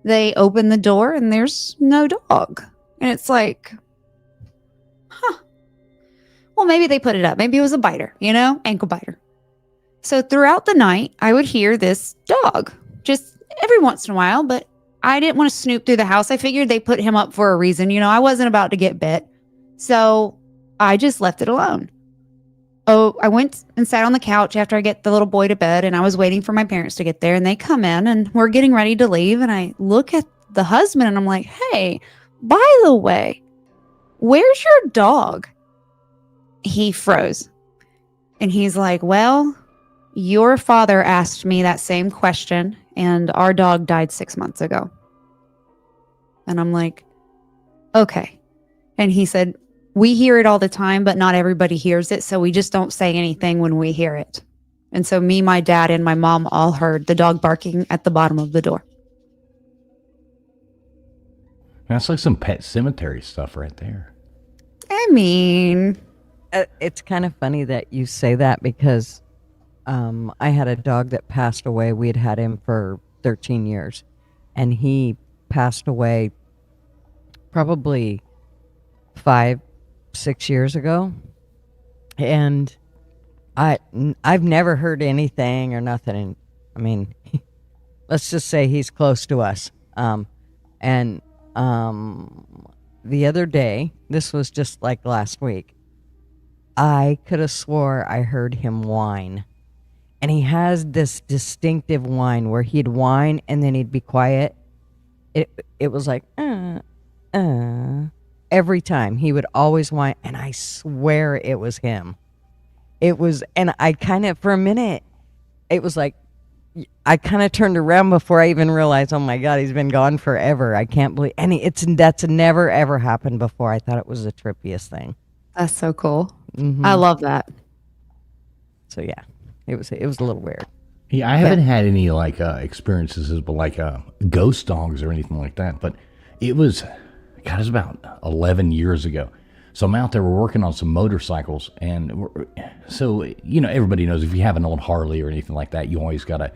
They open the door and there's no dog. And it's like, well, maybe they put it up. Maybe it was a biter, ankle biter. So throughout the night, I would hear this dog just every once in a while, but I didn't want to snoop through the house. I figured they put him up for a reason. I wasn't about to get bit. So I just left it alone. Oh, I went and sat on the couch after I get the little boy to bed and I was waiting for my parents to get there and they come in and we're getting ready to leave. And I look at the husband and I'm like, hey, by the way, where's your dog? He froze and he's like, well, your father asked me that same question and our dog died 6 months ago. And I'm like, okay. And he said, we hear it all the time, but not everybody hears it. So we just don't say anything when we hear it. And so me, my dad, and my mom all heard the dog barking at the bottom of the door. That's like some Pet Cemetery stuff right there. I mean, It's kind of funny that you say that because I had a dog that passed away. We had him for 13 years. And he passed away probably 5-6 years ago. And I've never heard anything or nothing. And I mean, let's just say he's close to us. And the other day, this was just like last week, I could have swore I heard him whine. And he has this distinctive whine where he'd whine and then he'd be quiet. It was like, every time he would always whine. And I swear it was him. It was, and I kind of, for a minute, it was like, I kind of turned around before I even realized, oh my God, he's been gone forever. I can't believe, and that's never ever happened before. I thought it was the trippiest thing. that's so cool. Mm-hmm. I love that. So yeah, it was a little weird. Yeah, I haven't had any like experiences with like ghost dogs or anything like that. But it was about 11 years ago. So I'm out there, we're working on some motorcycles, and so everybody knows if you have an old Harley or anything like that, you always gotta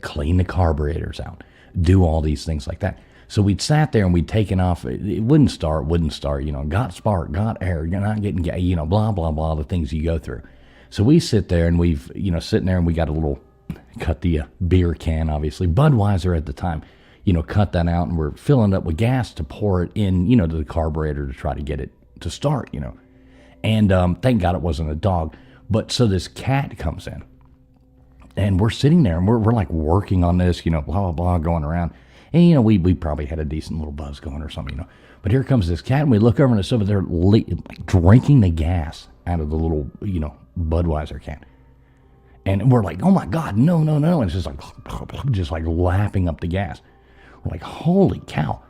clean the carburetors out, do all these things like that. So we'd sat there and we'd taken off. It wouldn't start. Got spark, got air. You're not getting, blah blah blah, the things you go through. So we sit there and we've, sitting there and we got a little, cut the beer can, obviously Budweiser at the time, cut that out and we're filling it up with gas to pour it in, to the carburetor to try to get it to start, And thank God it wasn't a dog. But so this cat comes in and we're sitting there and we're like working on this, blah, blah, blah, going around. And, we probably had a decent little buzz going or something, But here comes this cat and we look over and it's over there drinking the gas out of the little, Budweiser can. And we're like, oh my God, no. And it's just like lapping up the gas. We're like, holy cow.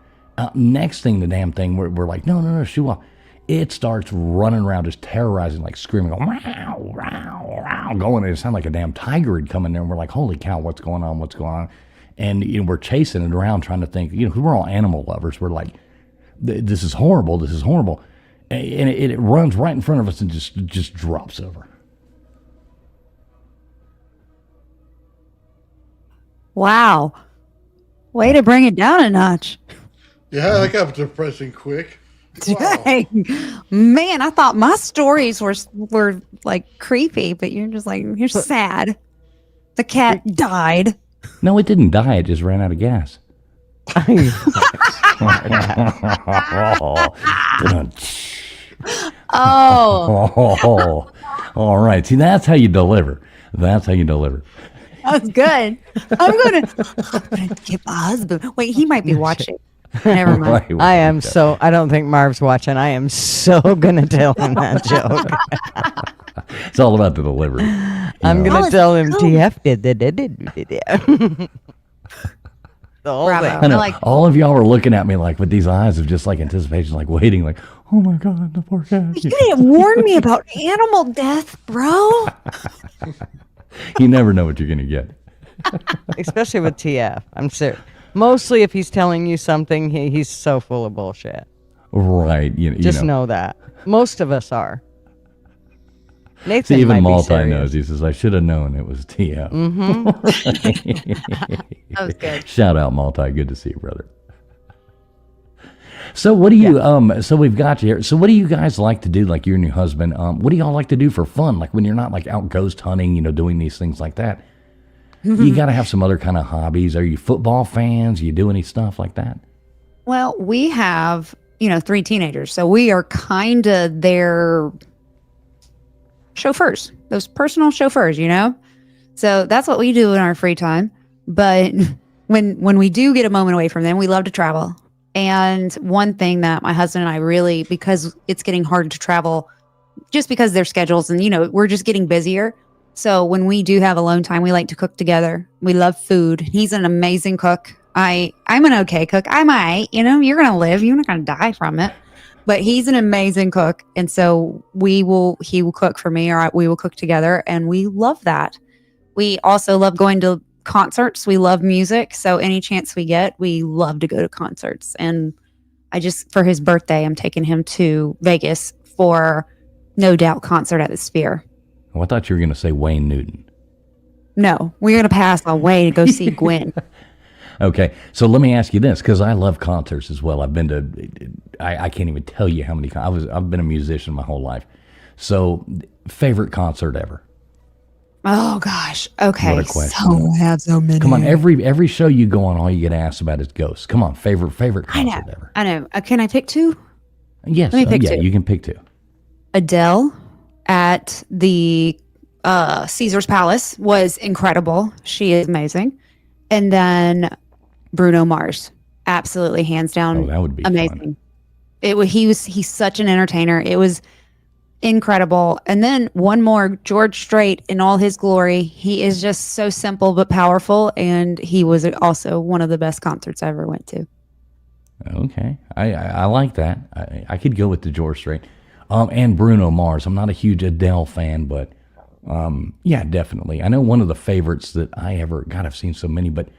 Next thing, the damn thing, we're like, no, shoo off. it starts running around, just terrorizing, like screaming, going, wow, wow, wow, going. And it sounded like a damn tiger had come in there. And we're like, holy cow, what's going on? What's going on? And we're chasing it around, trying to think, 'cause we're all animal lovers. We're like, this is horrible. This is horrible. And it runs right in front of us and just drops over. Wow. Way to bring it down a notch. Yeah, that got depressing quick. Wow. Dang. Man, I thought my stories were like creepy, but you're just like, you're sad. The cat died. No, it didn't die. It just ran out of gas. Oh, All right. See, that's how you deliver. That's how you deliver. that was good. I'm gonna get my husband. Wait, he might be watching. Never mind. I don't think Marv's watching. I am so going to tell him that joke. It's all about the delivery. I'm going to tell him TF did. The whole Bravo. thing. I know. like- All of y'all were looking at me like with these eyes of just like anticipation, like waiting, like, oh my God, the poor cat. You didn't warn me about animal death, bro. You never know what you're going to get. Especially with TF. I'm serious. Mostly if he's telling you something, he's so full of bullshit. Right. Just know that. Most of us are. Nathan See, even might be Multi serious. knows. He says, I should have known it was TF. That was good. Shout out, Multi. Good to see you, brother. So what do you, so we've got you here. So what do you guys like to do, like you and your husband? What do y'all like to do for fun? Like when you're not like out ghost hunting, doing these things like that. You got to have some other kind of hobbies. Are you football fans? You do any stuff like that? Well, we have, 3 teenagers, so we are kind of their chauffeurs, those personal chauffeurs, So that's what we do in our free time. But when we do get a moment away from them, we love to travel. And one thing that my husband and I really, because it's getting hard to travel, just because their schedules and, we're just getting busier. So when we do have alone time, we like to cook together. We love food. He's an amazing cook. I'm an okay cook. I might, you're going to live. You're not going to die from it. But he's an amazing cook. And so he will cook for me or we will cook together. And we love that. We also love going to concerts. We love music. So any chance we get, we love to go to concerts. And for his birthday, I'm taking him to Vegas for No Doubt concert at the Sphere. Oh, I thought you were going to say Wayne Newton. No, we're going to pass on way to go see Gwen. Okay, so let me ask you this, because I love concerts as well. I've been to, I can't even tell you how many. I've been a musician my whole life. So, favorite concert ever? Oh gosh. Okay. What a question. So I have so many. Come on, every show you go on, all you get asked about is ghosts. Come on, favorite concert ever? I know. Can I pick 2? Yes. Let me pick 2. You can pick 2. Adele at the Caesar's Palace was incredible. She is amazing. And then Bruno Mars, absolutely hands down. Oh, that would be amazing. fun. He's such an entertainer. It was incredible. And then one more, George Strait in all his glory. He is just so simple but powerful, and he was also one of the best concerts I ever went to. Okay, I like that. I could go with the George Strait, and Bruno Mars. I'm not a huge Adele fan, but yeah, definitely. I know one of the favorites that I've seen so many, but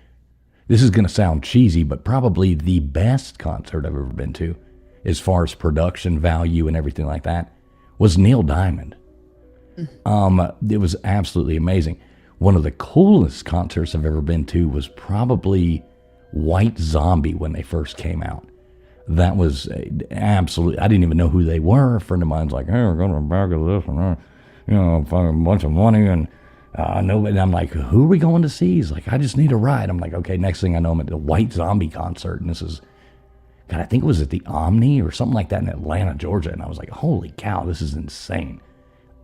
this is going to sound cheesy, but probably the best concert I've ever been to, as far as production value and everything like that, was Neil Diamond. It was absolutely amazing. One of the coolest concerts I've ever been to was probably White Zombie when they first came out. That was absolutely, I didn't even know who they were. A friend of mine's like, hey, we're going to a bag of this and a bunch of money and nobody. And I'm like, who are we going to see? He's like, I just need a ride. I'm like, okay. Next thing I know, I'm at the White Zombie concert, and this is, God, I think it was at the Omni or something like that in Atlanta, Georgia. And I was like, holy cow, this is insane.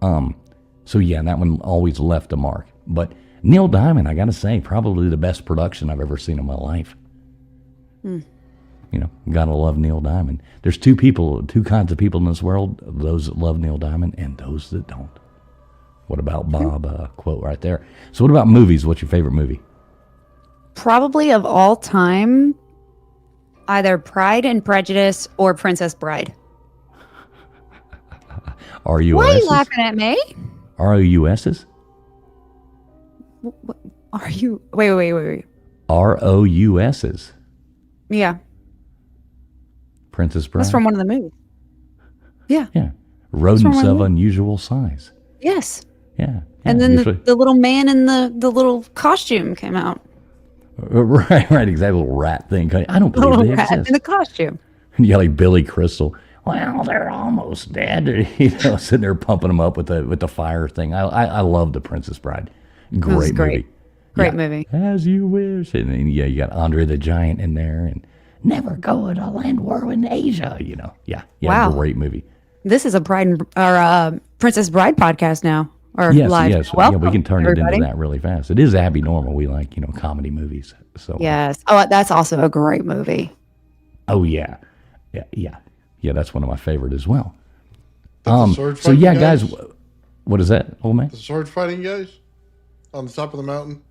So yeah, that one always left a mark. But Neil Diamond, I got to say, probably the best production I've ever seen in my life. Gotta love Neil Diamond. There's two kinds of people in this world, those that love Neil Diamond and those that don't. What about Bob? Quote right there. So what about movies? What's your favorite movie? Probably of all time, either Pride and Prejudice or Princess Bride. Why are you laughing at me? ROUSs? What, are you? Wait. ROUSs. Yeah. Princess Bride. That's from one of the movies. Yeah. Yeah. Rodents of unusual size. Yes. Yeah. And then the little man in the little costume came out. Right, exactly. Little rat thing. I don't believe they rat exist. in the costume. Yeah, like Billy Crystal. Well, they're almost dead. Sitting there pumping them up with the fire thing. I love The Princess Bride. Great movie. Great movie. As you wish. And then, you got Andre the Giant in there, and never go to a land war in Asia. Yeah. Wow. Great movie. This is a Princess Bride podcast now. Or live. Yes. Welcome, we can turn everybody. it into that really fast. It is Abbinormal. We like, comedy movies. So yes. Oh, that's also a great movie. Oh yeah. Yeah, that's one of my favorite as well. So yeah, guys, what is that, old man? The sword fighting guys on the top of the mountain.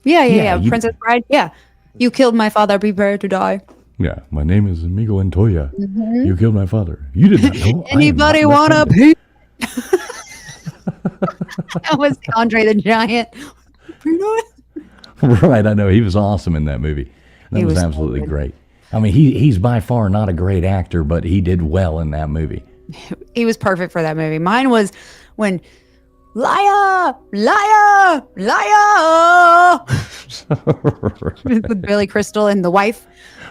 Yeah. Princess Bride. Yeah. You killed my father, prepare to die. Yeah, my name is Amigo Antoya. Mm-hmm. You killed my father. You did not know. Anybody want a pee? That was Andre the Giant. Right, I know. He was awesome in that movie. That was absolutely great. I mean, he's by far not a great actor, but he did well in that movie. He was perfect for that movie. Mine was when liar. With Billy Crystal and the wife.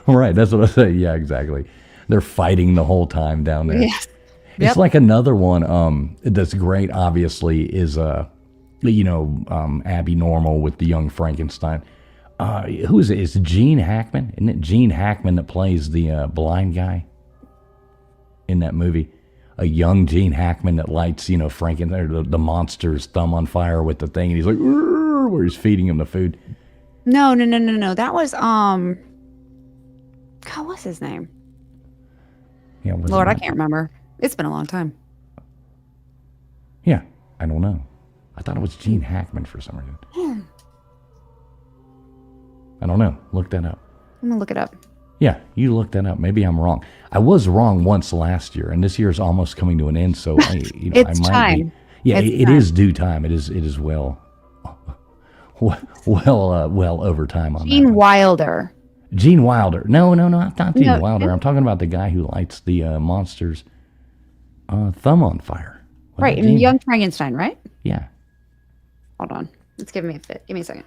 Right, that's what I say. Yeah, exactly. They're fighting the whole time down there. Yes. It's like another one that's great, obviously, is Abbinormal with the young Frankenstein. Who is it? It's Gene Hackman. Isn't it Gene Hackman that plays the blind guy in that movie? A young Gene Hackman that lights, the monster's thumb on fire with the thing, and he's like, where he's feeding him the food. No. That was God, what's his name? Yeah, Lord, I can't remember. It's been a long time. Yeah, I don't know. I thought it was Gene Hackman for some reason. I don't know. Look that up. I'm gonna look it up. Yeah, you look that up. Maybe I'm wrong. I was wrong once last year, and this year is almost coming to an end. So I it's might time. be. Yeah, it is due time. It is well over time on Gene that. Wilder. Gene Wilder. No, not Gene Wilder. I'm talking about the guy who lights the monster's thumb on fire. Right, and Young Frankenstein, right? Yeah. Hold on. Let's give me a fit. Give me a second.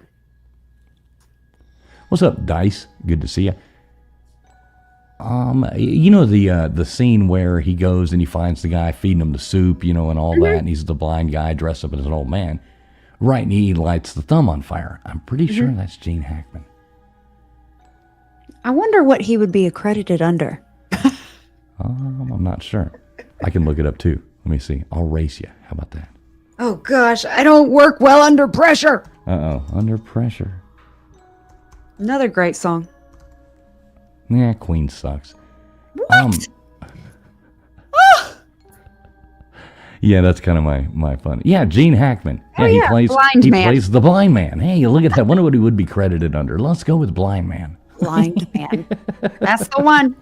What's up, Dice? Good to see you. The scene where he goes and he finds the guy feeding him the soup, and all that, and he's the blind guy dressed up as an old man. Right, and he lights the thumb on fire. I'm pretty sure that's Gene Hackman. I wonder what he would be accredited under. I'm not sure. I can look it up too. Let me see. I'll race you. How about that? Oh gosh, I don't work well under pressure. Under pressure. Another great song. Yeah, Queen sucks. What? Yeah, that's kind of my fun. Yeah, Gene Hackman. Yeah, he plays plays the blind man. Hey, look at that. Wonder what he would be credited under. Let's go with blind man. Blind man. That's the one.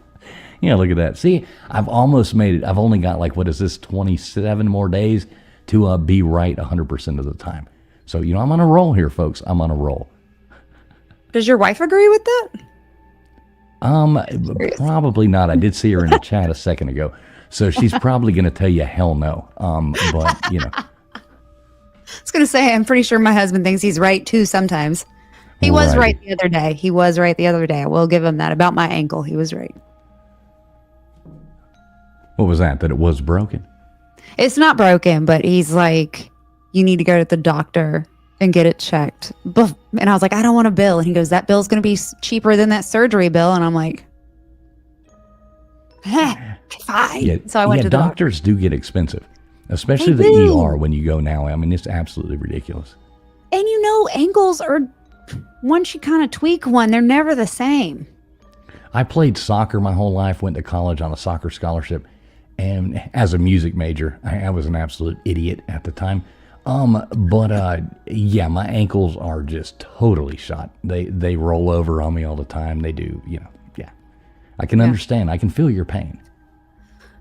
Yeah, look at that. See, I've almost made it. I've only got 27 more days to be right 100% of the time. So, I'm on a roll here, folks. I'm on a roll. Does your wife agree with that? Probably not. I did see her in the chat a second ago. So she's probably going to tell you hell no. But, I was going to say, I'm pretty sure my husband thinks he's right too sometimes. He was right the other day. I will give him that. About my ankle, he was right. What was that? That it was broken? It's not broken, but he's like, you need to go to the doctor and get it checked. And I was like, I don't want a bill. And he goes, that bill's going to be cheaper than that surgery bill. And I'm like, fine. Yeah, so I went to the doctors do get expensive, especially the ER when you go now. I mean, it's absolutely ridiculous. And ankles are, once you kind of tweak one, they're never the same. I played soccer my whole life, went to college on a soccer scholarship. And as a music major, I was an absolute idiot at the time. My ankles are just totally shot. They roll over on me all the time. They do, yeah. I can understand. I can feel your pain.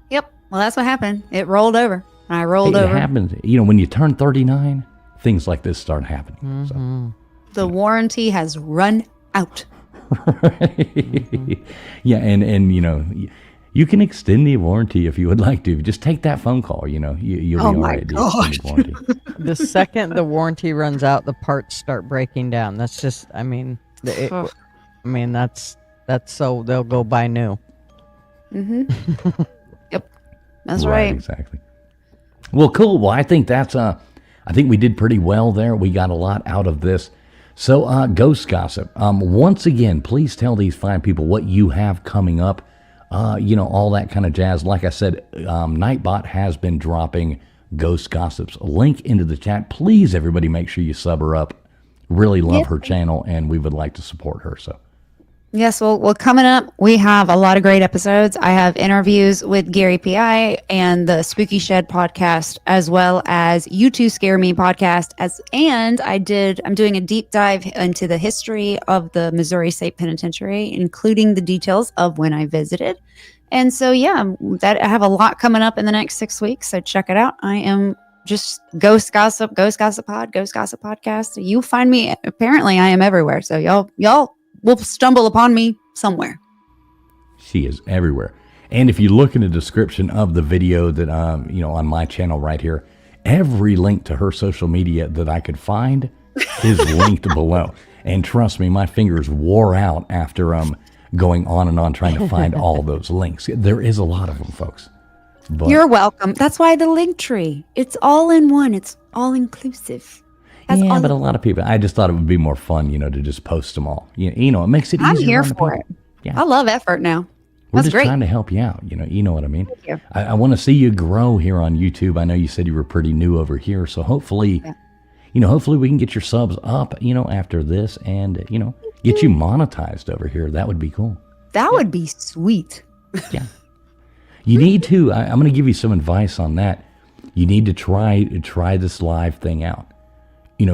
Yep. Well, that's what happened. It rolled over. And I rolled It over. happens. When you turn 39, things like this start happening. So. The warranty has run out. Yeah, and you can extend the warranty if you would like to. Just take that phone call. You'll be all right. The extended warranty. The second the warranty runs out, the parts start breaking down. That's just, that's so they'll go buy new. Mm-hmm. Yep, that's right. Exactly. Well, cool. Well, I think I think we did pretty well there. We got a lot out of this. So, Ghost Gossip, once again, please tell these fine people what you have coming up, all that kind of jazz. Like I said, Nightbot has been dropping Ghost Gossip's link into the chat. Please, everybody, make sure you sub her up. Really love her channel, and we would like to support her. So. Yes, well, coming up, we have a lot of great episodes. I have interviews with Gary P.I. and the Spooky Shed podcast, as well as You Two Scare Me podcast. I'm doing a deep dive into the history of the Missouri State Penitentiary, including the details of when I visited. And so, I have a lot coming up in the next 6 weeks. So check it out. I am just Ghost Gossip podcast. You find me. Apparently, I am everywhere. So y'all will stumble upon me somewhere. She is everywhere. And if you look in the description of the video that, on my channel right here, every link to her social media that I could find is linked below. And trust me, my fingers wore out after going on and on trying to find all those links. There is a lot of them, folks. But you're welcome. That's why the link tree. It's all in one. It's all inclusive. But a lot of people, I just thought it would be more fun, to just post them all. It makes it easier. I'm here for it. Yeah. I love effort now. We're just trying to help you out. You know what I mean? Thank you. I want to see you grow here on YouTube. I know you said you were pretty new over here. So hopefully, hopefully we can get your subs up, after this and, get you monetized over here. That would be cool. That would be sweet. Yeah. You need to, I'm going to give you some advice on that. You need to try this live thing out.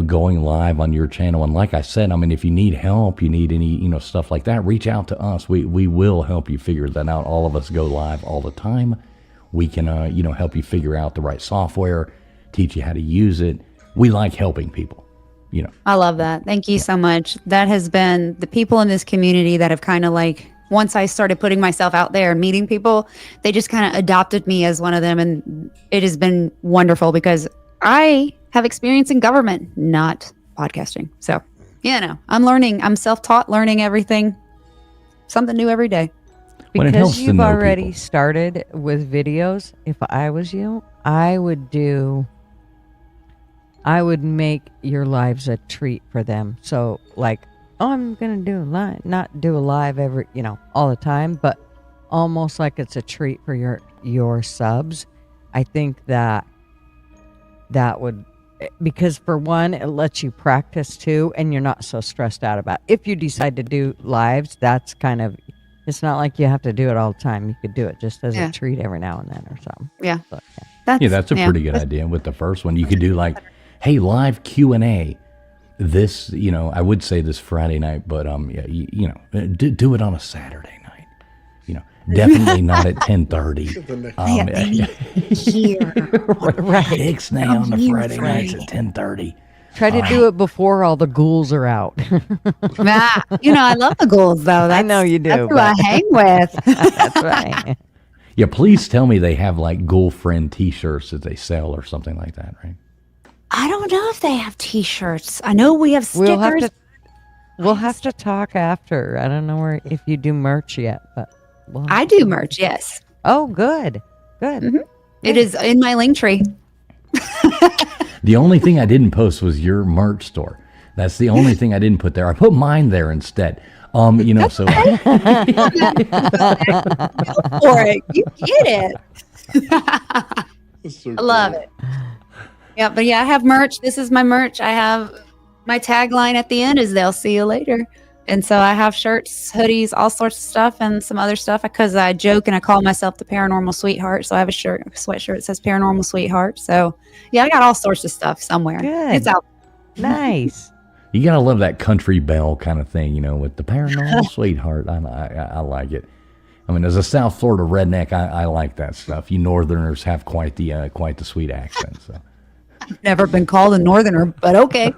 Going live on your channel. And like I said, if you need help, you need any, stuff like that, reach out to us. We will help you figure that out. All of us go live all the time. We can, help you figure out the right software, teach you how to use it. We like helping people, I love that. Thank you so much. That has been the people in this community that have kind of once I started putting myself out there and meeting people, they just kind of adopted me as one of them. And it has been wonderful because I have experience in government, not podcasting. So, I'm learning. I'm self-taught, learning everything, something new every day. Because you've already started with videos, if I was you, I would make your lives a treat for them. So I'm going to do a live, not do a live every, all the time, but almost like it's a treat for your subs. I think that would, because for one, it lets you practice too, and you're not so stressed out about it. If you decide to do lives, that's it's not like you have to do it all the time. You could do it just as a treat every now and then or something. Yeah. But, that's a pretty good idea with the first one. You could do hey, live Q&A. This, I would say this Friday night, but do it on a Saturday night. Definitely not at 10:30. Right. Fix now on the Friday nights at 10:30. Try to do it before all the ghouls are out. I love the ghouls though. I know you do. That's who I hang with. That's right. Yeah, please tell me they have ghoul friend T-shirts that they sell or something like that, right? I don't know if they have T-shirts. I know we have stickers. We'll have to talk after. I don't know if you do merch yet, but I do merch. Yes. Oh, good. Mm-hmm. It is in my link tree. The only thing I didn't post was your merch store. That's the only thing I didn't put there. I put mine there instead. So Go for it. You get it. So I love it. Yeah, but I have merch. This is my merch. I have my tagline at the end is "They'll see you later," and so I have shirts, hoodies, all sorts of stuff, and some other stuff because I joke and I call myself the Paranormal Sweetheart. So I have a sweatshirt that says Paranormal Sweetheart. So I got all sorts of stuff somewhere. Good. It's out. Nice. You gotta love that country belle kind of thing, with the Paranormal Sweetheart. I like it. I mean, as a South Florida redneck, I like that stuff. You Northerners have quite the sweet accent. So, Never been called a northerner, but okay.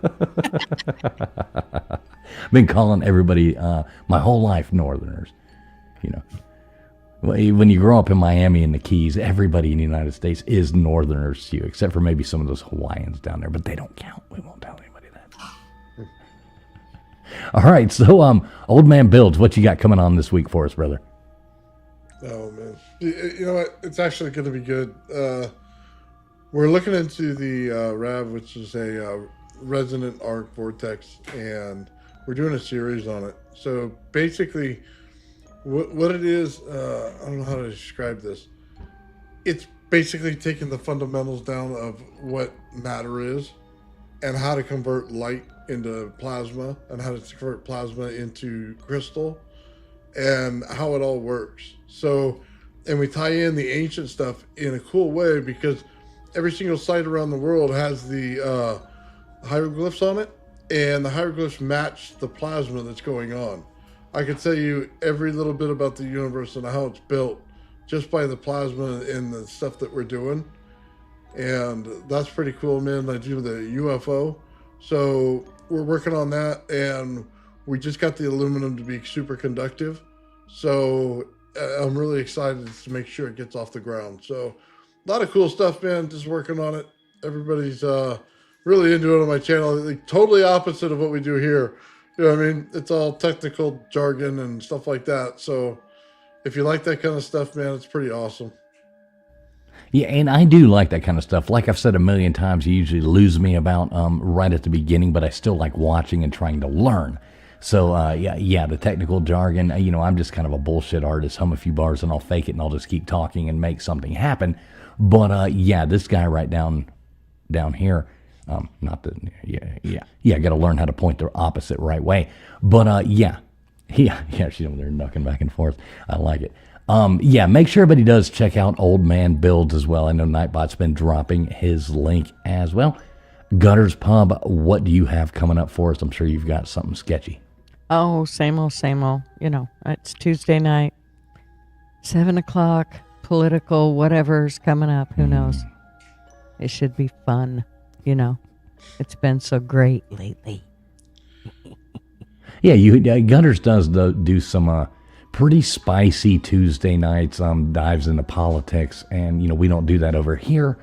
been calling everybody my whole life Northerners. You know, when you grow up in Miami and the Keys, everybody in the United States is Northerners to you, except for maybe some of those Hawaiians down there, but they don't count. We won't tell anybody that. All right, so Old Man Builds, what you got coming on this week for us, brother? Oh man, you know what? It's actually going to be good. We're looking into the RAV, which is a resonant arc vortex, and we're doing a series on it. So basically, what it is, I don't know how to describe this. It's basically taking the fundamentals down of what matter is, and how to convert light into plasma, and how to convert plasma into crystal, and how it all works. So, and we tie in the ancient stuff in a cool way, because every single site around the world has the hieroglyphs on it, and the hieroglyphs match the plasma that's going on. I could tell you every little bit about the universe and how it's built just by the plasma and the stuff that we're doing. And that's pretty cool, man. I do the UFO. So we're working on that, and we just got the aluminum to be super conductive. So I'm really excited to make sure it gets off the ground. So a lot of cool stuff, man. Just working on it. Everybody's really into it on my channel. Like, totally opposite of what we do here. You know what I mean? It's all technical jargon and stuff like that. So if you like that kind of stuff, man, it's pretty awesome. Yeah, and I do like that kind of stuff. Like I've said a million times, you usually lose me about right at the beginning, but I still like watching and trying to learn. So, yeah, the technical jargon, you know, I'm just kind of a bullshit artist. Hum a few bars and I'll fake it and I'll just keep talking and make something happen. But, yeah, this guy right down here, not the, I got to learn how to point the opposite right way. But, yeah, she's over there knocking back and forth. I like it. Yeah, make sure everybody does check out Old Man Builds as well. I know Nightbot's been dropping his link as well. Gutters Pub, what do you have coming up for us? I'm sure you've got something sketchy. Oh, same old, same old. You know, it's Tuesday night, 7 o'clock, political, whatever's coming up. Who knows? It should be fun. You know, it's been so great lately. Yeah, Gutters does do some pretty spicy Tuesday nights, dives into politics, and, you know, we don't do that over here.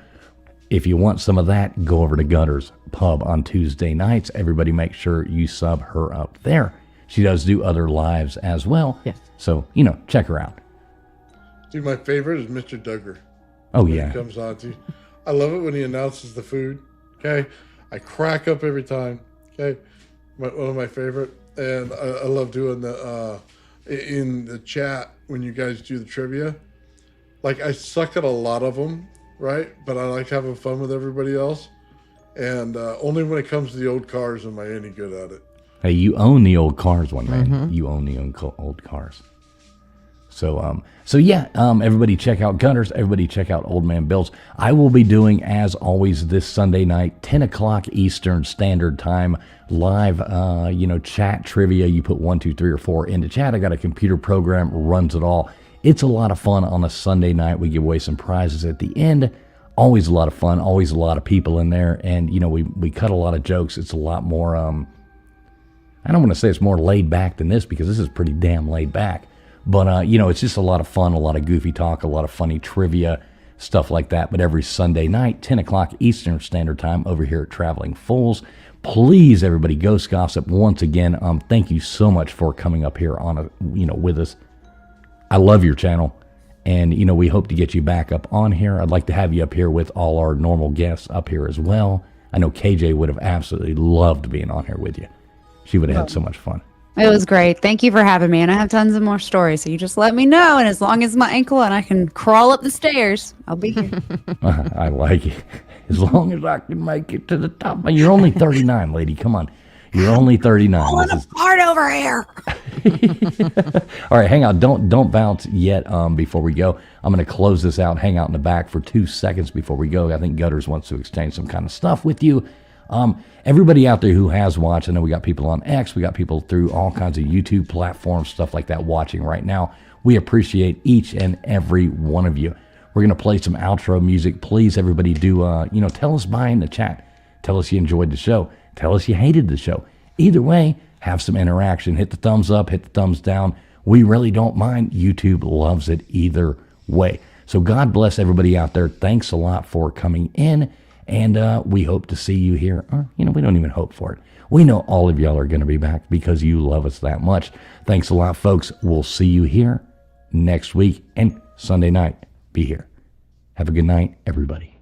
If you want some of that, go over to Gutters Pub on Tuesday nights. Everybody make sure you sub her up there. She does do other lives as well. Yes. So, you know, check her out. Dude, my favorite is Mr. Duggar. Oh, yeah. He comes on to. I love it when he announces the food. Okay. I crack up every time. Okay. One of my favorite. And I love doing the, in the chat when you guys do the trivia. Like, I suck at a lot of them, right? But I like having fun with everybody else. And only when it comes to the old cars am I any good at it. Hey, you own the old cars one day. Mm-hmm. You own the old cars. So, yeah, everybody check out Gutters. Everybody check out Old Man Builds. I will be doing, as always, this Sunday night, 10 o'clock Eastern Standard Time, live, chat trivia. You put 1, 2, 3, or 4 into chat. I got a computer program, runs it all. It's a lot of fun on a Sunday night. We give away some prizes at the end. Always a lot of fun. Always a lot of people in there. And, you know, we cut a lot of jokes. It's a lot more, I don't want to say it's more laid back than this, because this is pretty damn laid back. But, it's just a lot of fun, a lot of goofy talk, a lot of funny trivia, stuff like that. But every Sunday night, 10 o'clock Eastern Standard Time over here at Traveling Fools. Please, everybody, Ghost Gossip, once again, thank you so much for coming up here on with us. I love your channel. And, we hope to get you back up on here. I'd like to have you up here with all our normal guests up here as well. I know KJ would have absolutely loved being on here with you. She would have had so much fun. It was great. Thank you for having me. And I have tons of more stories. So you just let me know. And as long as my ankle and I can crawl up the stairs, I'll be here. I like it. As long as I can make it to the top. You're only 39, lady. Come on. You're only 39. Falling apart over here. All right, hang on. Don't bounce yet before we go. I'm going to close this out. Hang out in the back for 2 seconds before we go. I think Gutters wants to exchange some kind of stuff with you. Everybody out there who has watched, I know we got people on X, we got people through all kinds of YouTube platforms, stuff like that watching right now. We appreciate each and every one of you. We're going to play some outro music. Please, everybody, do, tell us by in the chat. Tell us you enjoyed the show. Tell us you hated the show. Either way, have some interaction. Hit the thumbs up, hit the thumbs down. We really don't mind. YouTube loves it either way. So God bless everybody out there. Thanks a lot for coming in. And we hope to see you here. Or, we don't even hope for it. We know all of y'all are going to be back because you love us that much. Thanks a lot, folks. We'll see you here next week and Sunday night. Be here. Have a good night, everybody.